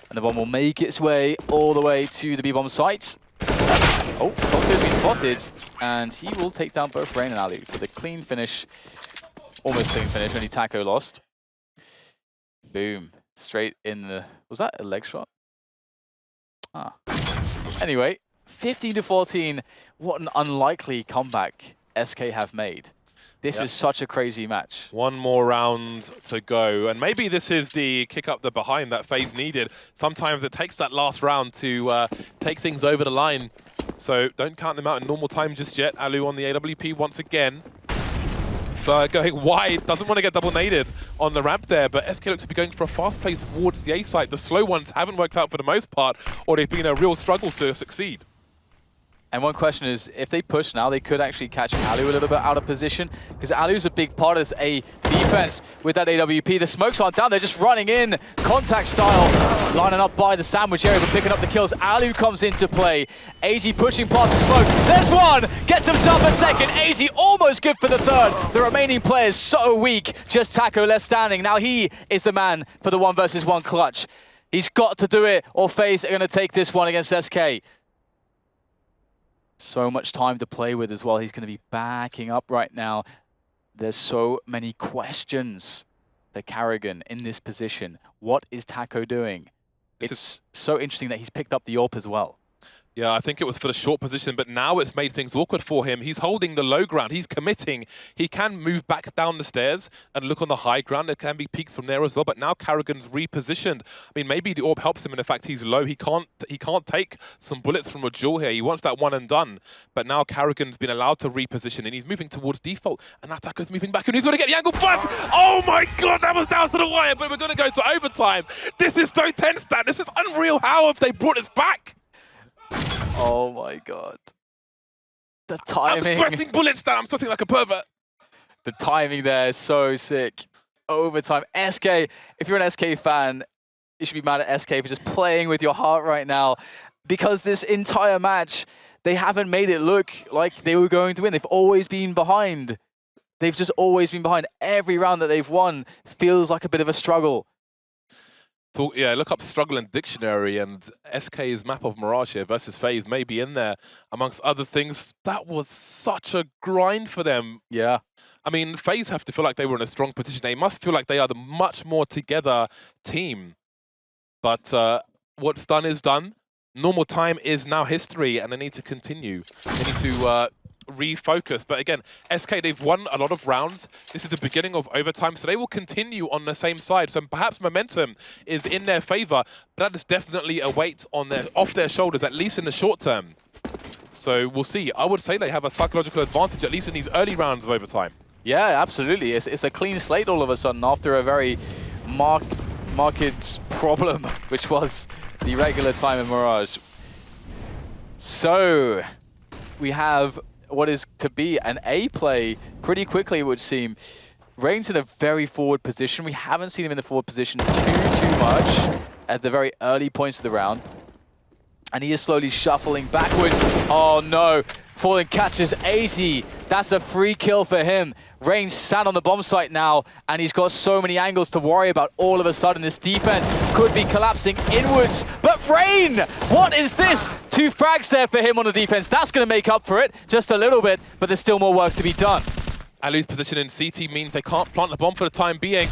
And the bomb will make its way all the way to the B bomb site. Oh, Fox's been spotted, and he will take down both Rain and Alu for the clean finish. Almost clean finish, only Taco lost. Boom. Straight in the... Was that a leg shot? Ah. Anyway, 15-14. What an unlikely comeback SK have made. This is such a crazy match. 1 more round to go, and maybe this is the kick up the behind that FaZe needed. Sometimes it takes that last round to take things over the line. So don't count them out in normal time just yet. Alu on the AWP once again. Going wide, doesn't want to get double naded on the ramp there, but SK looks to be going for a fast play towards the A site. The slow ones haven't worked out for the most part, or they've been a real struggle to succeed. And one question is, if they push now, they could actually catch Alu a little bit out of position, because Alu's a big part of this A defense with that AWP. The smokes aren't down, they're just running in, contact style, lining up by the sandwich area, but picking up the kills. Alu comes into play. AZ pushing past the smoke. There's one! Gets himself a second. AZ almost good for the third. The remaining players so weak. Just Taco left standing. Now he is the man for the 1 versus 1 clutch. He's got to do it, or FaZe are going to take this one against SK. So much time to play with as well. He's going to be backing up right now. There's so many questions for Carrigan in this position. What is Taco doing? It's so interesting that he's picked up the AWP as well. Yeah, I think it was for the short position, but now it's made things awkward for him. He's holding the low ground. He's committing. He can move back down the stairs and look on the high ground. There can be peaks from there as well, but now Carrigan's repositioned. I mean, maybe the AWP helps him in the fact he's low. He can't take some bullets from a duel here. He wants that one and done, but now Carrigan's been allowed to reposition, and he's moving towards default, and that Taco's moving back, and he's going to get the angle first. Oh my God, that was down to the wire, but we're going to go to overtime. This is so tense, Dan. This is unreal. How have they brought us back? Oh my God. The timing. I'm sweating bullets, Dan. I'm sweating like a pervert. The timing there is so sick. Overtime. SK, if you're an SK fan, you should be mad at SK for just playing with your heart right now, because this entire match, they haven't made it look like they were going to win. They've always been behind. They've just always been behind. Every round that they've won feels like a bit of a struggle. Yeah, look up struggle in dictionary, and SK's map of Mirage here versus FaZe may be in there, amongst other things. That was such a grind for them. Yeah. I mean, FaZe have to feel like they were in a strong position. They must feel like they are the much more together team. But what's done is done. Normal time is now history, and they need to continue. They need to refocus. But again, SK, they've won a lot of rounds. This is the beginning of overtime, so they will continue on the same side. So perhaps momentum is in their favor, but that is definitely a weight on off their shoulders, at least in the short term. So we'll see. I would say they have a psychological advantage, at least in these early rounds of overtime. Yeah, absolutely. It's a clean slate all of a sudden after a very marked problem, which was the regular time in Mirage. So we have what is to be an A play pretty quickly, it would seem. Rain's in a very forward position. We haven't seen him in the forward position too much at the very early points of the round. And he is slowly shuffling backwards. Oh no, Fallen catches AZ. That's a free kill for him. Rain sat on the bomb site now, and he's got so many angles to worry about. All of a sudden, this defense could be collapsing inwards. But Rain, what is this? 2 frags there for him on the defense. That's going to make up for it just a little bit, but there's still more work to be done. Alu's position in CT means they can't plant the bomb for the time being.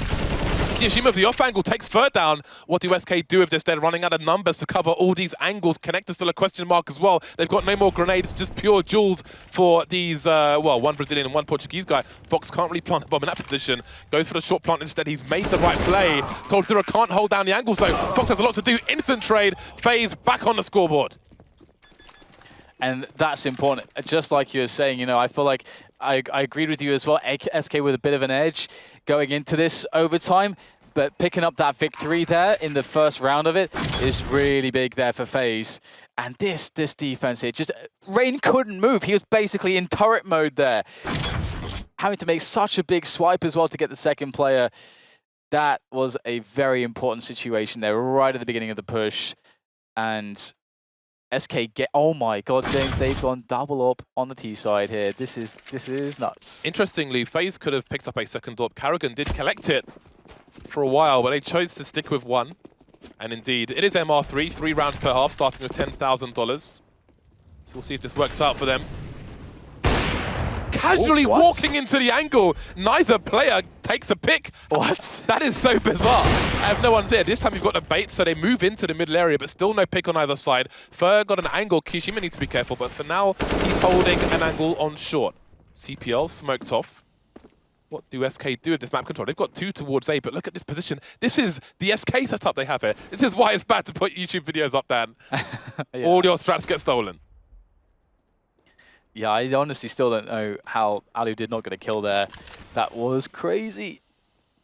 Yashima of the off angle takes third down. What do SK do if they're running out of numbers to cover all these angles? Connector's still a question mark as well. They've got no more grenades, just pure jewels for these, well, one Brazilian and one Portuguese guy. Fox can't really plant the bomb in that position. Goes for the short plant instead. He's made the right play. Cold Zero can't hold down the angles though. Fox has a lot to do. Instant trade. FaZe back on the scoreboard. And that's important. Just like you were saying, you know, I feel like I agreed with you as well. SK with a bit of an edge going into this overtime, but picking up that victory there in the first round of it is really big there for FaZe. And this defense here, just Rain couldn't move. He was basically in turret mode there. Having to make such a big swipe as well to get the second player. That was a very important situation there right at the beginning of the push. And SK get, oh my God, James, they've gone double up on the T side here. This is nuts. Interestingly, FaZe could have picked up a second up. Carrigan did collect it for a while, but they chose to stick with one. And indeed, it is MR3, 3 rounds per half, starting with $10,000. So we'll see if this works out for them. Casually walking into the angle, neither player takes a pick. What? That is so bizarre. I have no one's here. This time you've got the bait, so they move into the middle area, but still no pick on either side. Fer got an angle. Kishima needs to be careful, but for now, he's holding an angle on short. CPL smoked off. What do SK do with this map control? They've got 2 towards A, but look at this position. This is the SK setup they have here. This is why it's bad to put YouTube videos up, Dan. Yeah. All your strats get stolen. Yeah, I honestly still don't know how Alu did not get a kill there. That was crazy.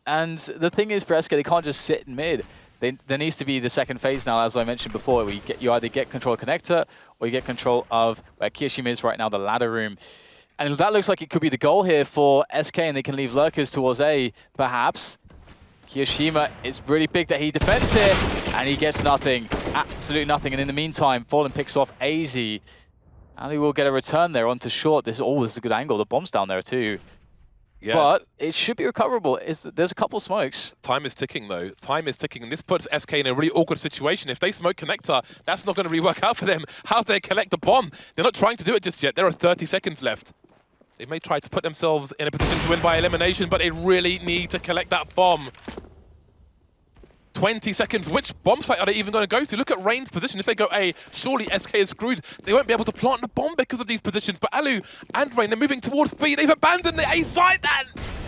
And the thing is for SK, they can't just sit in mid. there needs to be the second phase now, as I mentioned before, where you either get control of connector or you get control of where Kiyoshima is right now, the ladder room. And that looks like it could be the goal here for SK, and they can leave lurkers towards A, perhaps. Kiyoshima, it's really big that he defends here, and he gets nothing. Absolutely nothing. And in the meantime, Fallen picks off AZ. And he will get a return there onto short. This is a good angle. The bomb's down there too. Yeah. But it should be recoverable. There's a couple smokes. Time is ticking, though. Time is ticking, and this puts SK in a really awkward situation. If they smoke connector, that's not going to really work out for them. How do they collect the bomb? They're not trying to do it just yet. There are 30 seconds left. They may try to put themselves in a position to win by elimination, but they really need to collect that bomb. 20 seconds. Which bomb site are they even going to go to? Look at Rain's position. If they go A, surely SK is screwed. They won't be able to plant the bomb because of these positions. But Alu and Rain, they're moving towards B. They've abandoned the A site then!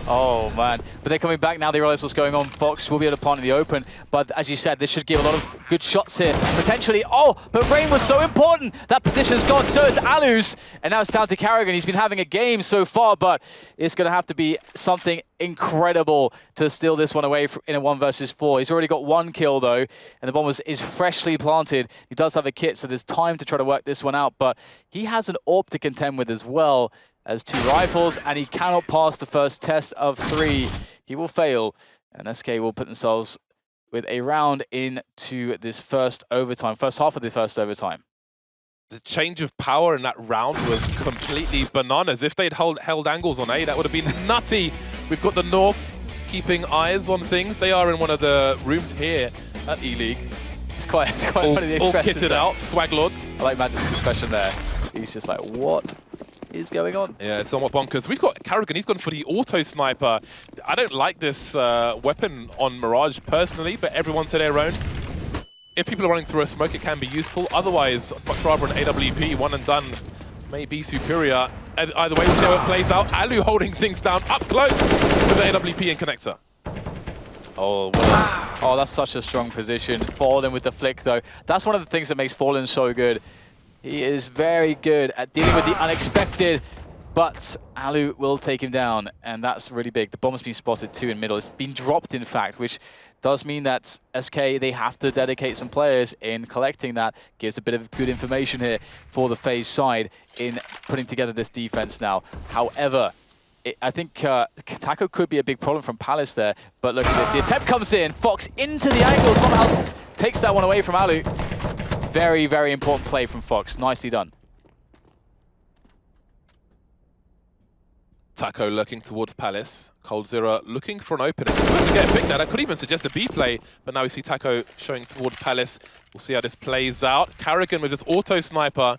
Oh, man. But they're coming back now. They realize what's going on. Fox will be able to plant in the open. But as you said, this should give a lot of good shots here. Potentially. Oh, but Rain was so important. That position's gone. So is Alu's. And now it's down to Carrigan. He's been having a game so far, but it's going to have to be something incredible to steal this one away in a 1 versus 4. He's already got 1 kill, though. And the bomb is freshly planted. He does have a kit, so there's time to try to work this one out. But he has an AWP to contend with as well, as 2 rifles, and he cannot pass the first test of 3. He will fail, and SK will put themselves with a round into this first overtime, first half of the first overtime. The change of power in that round was completely bananas. If they'd held angles on A, that would have been nutty. We've got the North keeping eyes on things. They are in one of the rooms here at ELEAGUE. It's quite funny, the expression. All kitted out, swag lords. I like Magic's expression there. He's just like, what is going on? Yeah, it's somewhat bonkers. We've got Carrigan, he's gone for the auto sniper. I don't like this weapon on Mirage personally, but everyone to their own. If people are running through a smoke, it can be useful. Otherwise, Foxraba and AWP, one and done, may be superior. Either way, we'll see how it plays out. Alu holding things down up close with the AWP and connector. Oh, that's such a strong position. Fallen with the flick, though. That's one of the things that makes Fallen so good. He is very good at dealing with the unexpected, but Alu will take him down, and that's really big. The bomb's been spotted too in middle. It's been dropped, in fact, which does mean that SK, they have to dedicate some players in collecting that. Gives a bit of good information here for the FaZe side in putting together this defense now. However, I think Taco could be a big problem from Palace there, but look at this. The attempt comes in, Fox into the angle, somehow takes that one away from Alu. Very, very important play from Fox. Nicely done. Taco looking towards Palace. coldzera looking for an opening. To get a pick there. I could even suggest a B play, but now we see Taco showing towards Palace. We'll see how this plays out. Carrigan with his auto sniper.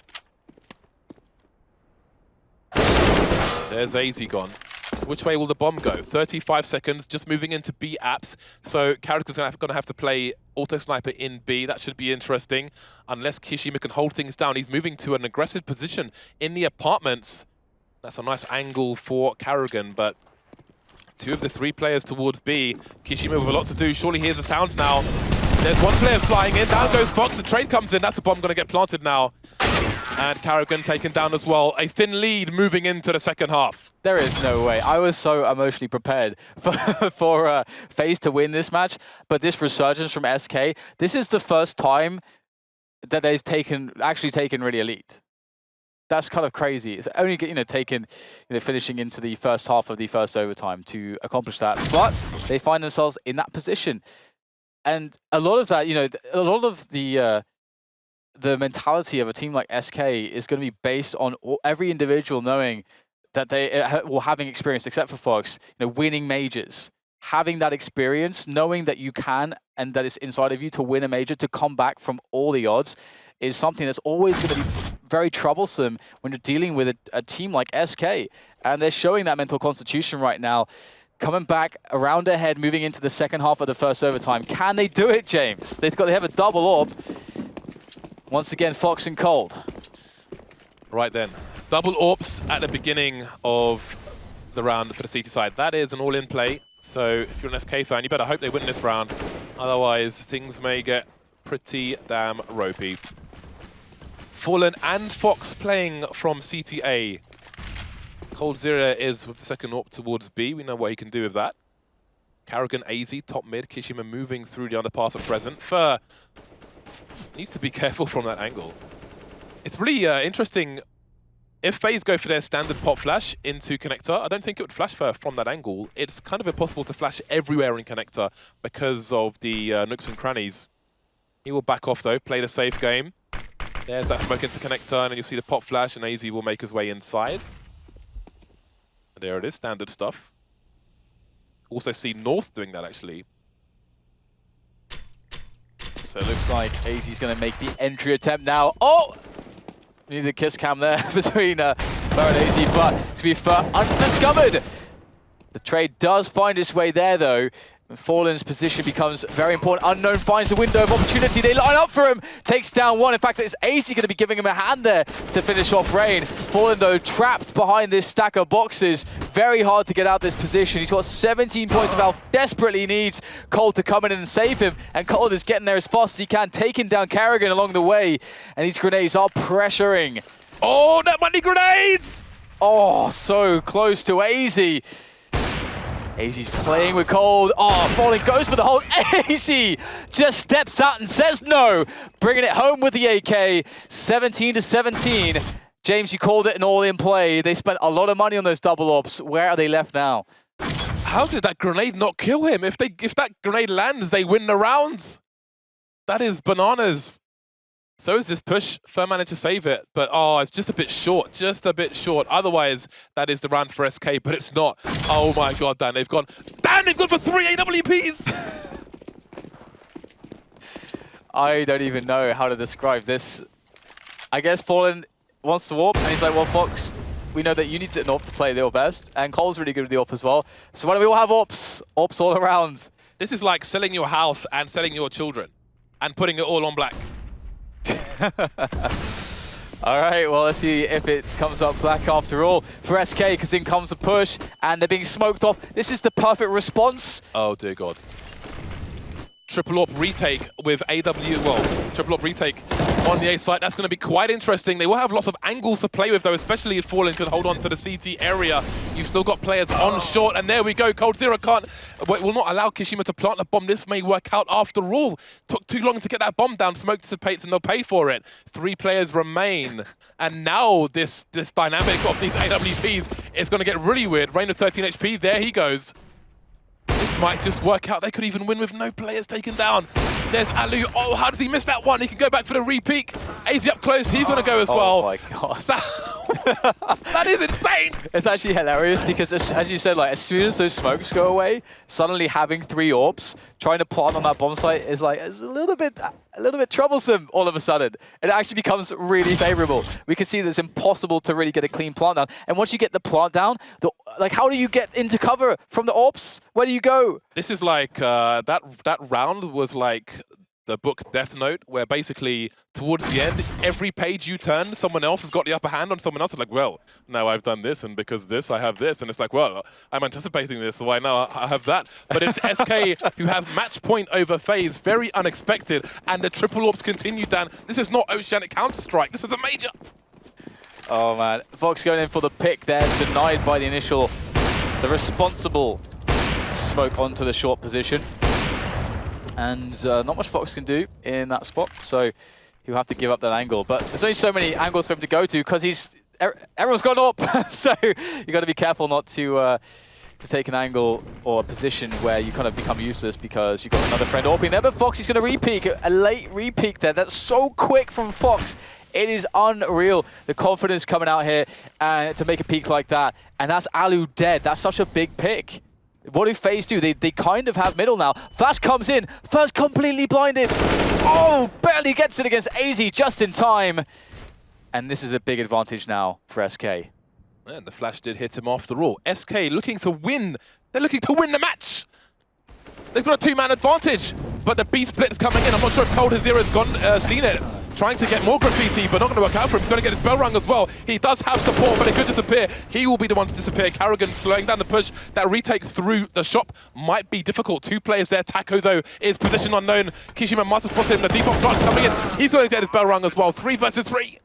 There's AZ gone. So which way will the bomb go? 35 seconds, just moving into B apps. So Carrigan's going to have to play auto sniper in B. That should be interesting. Unless Kiyoshima can hold things down. He's moving to an aggressive position in the apartments. That's a nice angle for Carrigan, but 2 of the 3 players towards B. Kiyoshima with a lot to do. Surely hears the sounds now. There's 1 player flying in. Down goes Fox. The trade comes in. That's the bomb going to get planted now. And Carrigan taken down as well. A thin lead moving into the second half. There is no way. I was so emotionally prepared for FaZe to win this match, but this resurgence from SK, this is the first time that they've actually taken really elite. That's kind of crazy. It's only taken finishing into the first half of the first overtime to accomplish that, but they find themselves in that position, and a lot of that, a lot of the mentality of a team like SK is going to be based on every individual knowing that they having experience, except for Fox, winning majors, having that experience, knowing that you can and that it's inside of you to win a major, to come back from all the odds, is something that's always going to be very troublesome when you're dealing with a team like SK. And they're showing that mental constitution right now. Coming back around ahead, moving into the second half of the first overtime. Can they do it, James? They have a double orb. Once again, Fox and Cold. Right then. Double orbs at the beginning of the round for the CT side. That is an all-in play. So if you're an SK fan, you better hope they win this round. Otherwise, things may get pretty damn ropey. Fallen and Fox playing from CTA. coldzera is with the second AWP towards B. We know what he can do with that. Karrigan, AZ, top mid, Kishima moving through the underpass at present. Fur needs to be careful from that angle. It's really interesting. If FaZe go for their standard pop flash into connector, I don't think it would flash Fur from that angle. It's kind of impossible to flash everywhere in connector because of the nooks and crannies. He will back off though, play the safe game. There's that smoke into connector, and then you'll see the pop flash, and AZ will make his way inside. And there it is, standard stuff. Also see North doing that actually. So it looks like AZ's going to make the entry attempt now. Oh! Need a kiss cam there between Fur and AZ, but to be fair, undiscovered. The trade does find its way there though. Fallen's position becomes very important. Unknown finds the window of opportunity. They line up for him. Takes down one. In fact, it's AZ going to be giving him a hand there to finish off Rain. Fallen, though, trapped behind this stack of boxes. Very hard to get out this position. He's got 17 points of health. Desperately needs Cole to come in and save him. And Cole is getting there as fast as he can, taking down Karrigan along the way. And these grenades are pressuring. Oh, that money grenades! Oh, so close to AZ. AZ's playing with cold. Oh, Fallen goes for the hold. AZ just steps out and says no. Bringing it home with the AK. 17-17. James, you called it an all-in play. They spent a lot of money on those double ops. Where are they left now? How did that grenade not kill him? If that grenade lands, they win the rounds. That is bananas. So is this push. Fur managed to save it, but oh, it's just a bit short. Just a bit short. Otherwise, that is the round for SK, but it's not. Oh my god, Dan, they've gone for 3 AWPs! I don't even know how to describe this. I guess Fallen wants to warp, and he's like, well, Fox, we know that you need to AWP to play your best, and Cole's really good with the AWP as well. So why don't we all have AWPs? AWPs all around. This is like selling your house and selling your children, and putting it all on black. All right, well, let's see if it comes up black after all for SK, because in comes the push, and they're being smoked off. This is the perfect response. Oh, dear God. Triple AWP retake with triple AWP retake on the A site. That's going to be quite interesting. They will have lots of angles to play with, though, especially if Fallen can hold on to the CT area. You've still got players on short, and there we go. Cold Zero will not allow Kishima to plant the bomb. This may work out after all. Took too long to get that bomb down. Smoke dissipates, and they'll pay for it. 3 players remain. And now this dynamic of these AWPs is going to get really weird. Rain of 13 HP. There he goes. This might just work out. They could even win with no players taken down. There's Alu. Oh, how does he miss that one? He can go back for the re-peek. AZ up close. He's going to go as well. Oh, my God. That is insane. It's actually hilarious because, as you said, like as soon as those smokes go away, suddenly having 3 AWPs, trying to plant on that bomb site is like, it's a little bit troublesome all of a sudden. It actually becomes really favorable. We can see that it's impossible to really get a clean plant down. And once you get the plant down, like how do you get into cover from the AWPs? Where do you go? This is like, that round was like the book Death Note, where basically towards the end, every page you turn, someone else has got the upper hand on someone else. It's like, well, now I've done this, and because this, I have this. And it's like, well, I'm anticipating this, so I know I have that. But it's SK who have match point over FaZe, very unexpected, and the triple AWPs continue down. This is not Oceanic Counter-Strike, this is a major. Oh man, Fox going in for the pick there, denied by the responsible smoke onto the short position. And not much Fox can do in that spot, so he'll have to give up that angle. But there's only so many angles for him to go to because everyone's gone up. So you got to be careful not to take an angle or a position where you kind of become useless because you've got another friend AWPing there. But Fox is going to re-peek, a late re-peek there. That's so quick from Fox. It is unreal, the confidence coming out here to make a peek like that. And that's Alu dead. That's such a big pick. What do FaZe do? They kind of have middle now. Flash comes in. First completely blinded. Oh, barely gets it against AZ just in time. And this is a big advantage now for SK. And the flash did hit him after all. SK looking to win. They're looking to win the match. They've got a 2-man advantage, but the B split is coming in. I'm not sure if Cold has seen it. Trying to get more graffiti, but not going to work out for him. He's going to get his bell rung as well. He does have support, but it could disappear. He will be the one to disappear. Karrigan slowing down the push. That retake through the shop might be difficult. 2 players there. Taco, though, is position unknown. Kishima must have spotted him. The default clutch coming in. He's going to get his bell rung as well. 3 versus 3.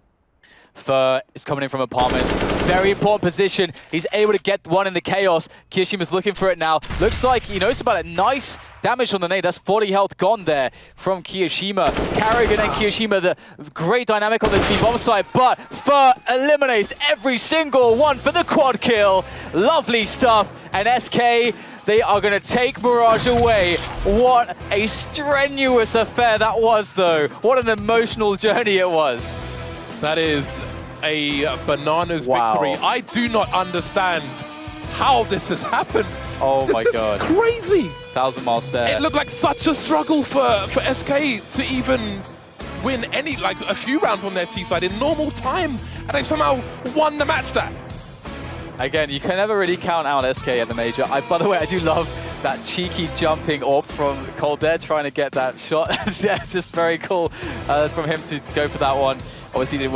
Fur is coming in from apartments. Very important position. He's able to get one in the chaos. Kiyoshima's looking for it now. Looks like he knows about it. Nice damage on the nade. That's 40 health gone there from Kiyoshima. Carrigan and Kiyoshima, the great dynamic on this B bomb side, but Fur eliminates every single one for the quad kill. Lovely stuff. And SK, they are going to take Mirage away. What a strenuous affair that was, though. What an emotional journey it was. That is a bananas Wow. victory. I do not understand how this has happened. Oh my This is God. crazy. 1,000-mile stare. It looked like such a struggle for SK to even win any, like a few rounds on their T side in normal time, and they somehow won the match that. Again, you can never really count out SK at the major. By the way, I do love that cheeky jumping orb from Colder trying to get that shot. Yeah, it's just very cool from him to go for that one. Obviously, he didn't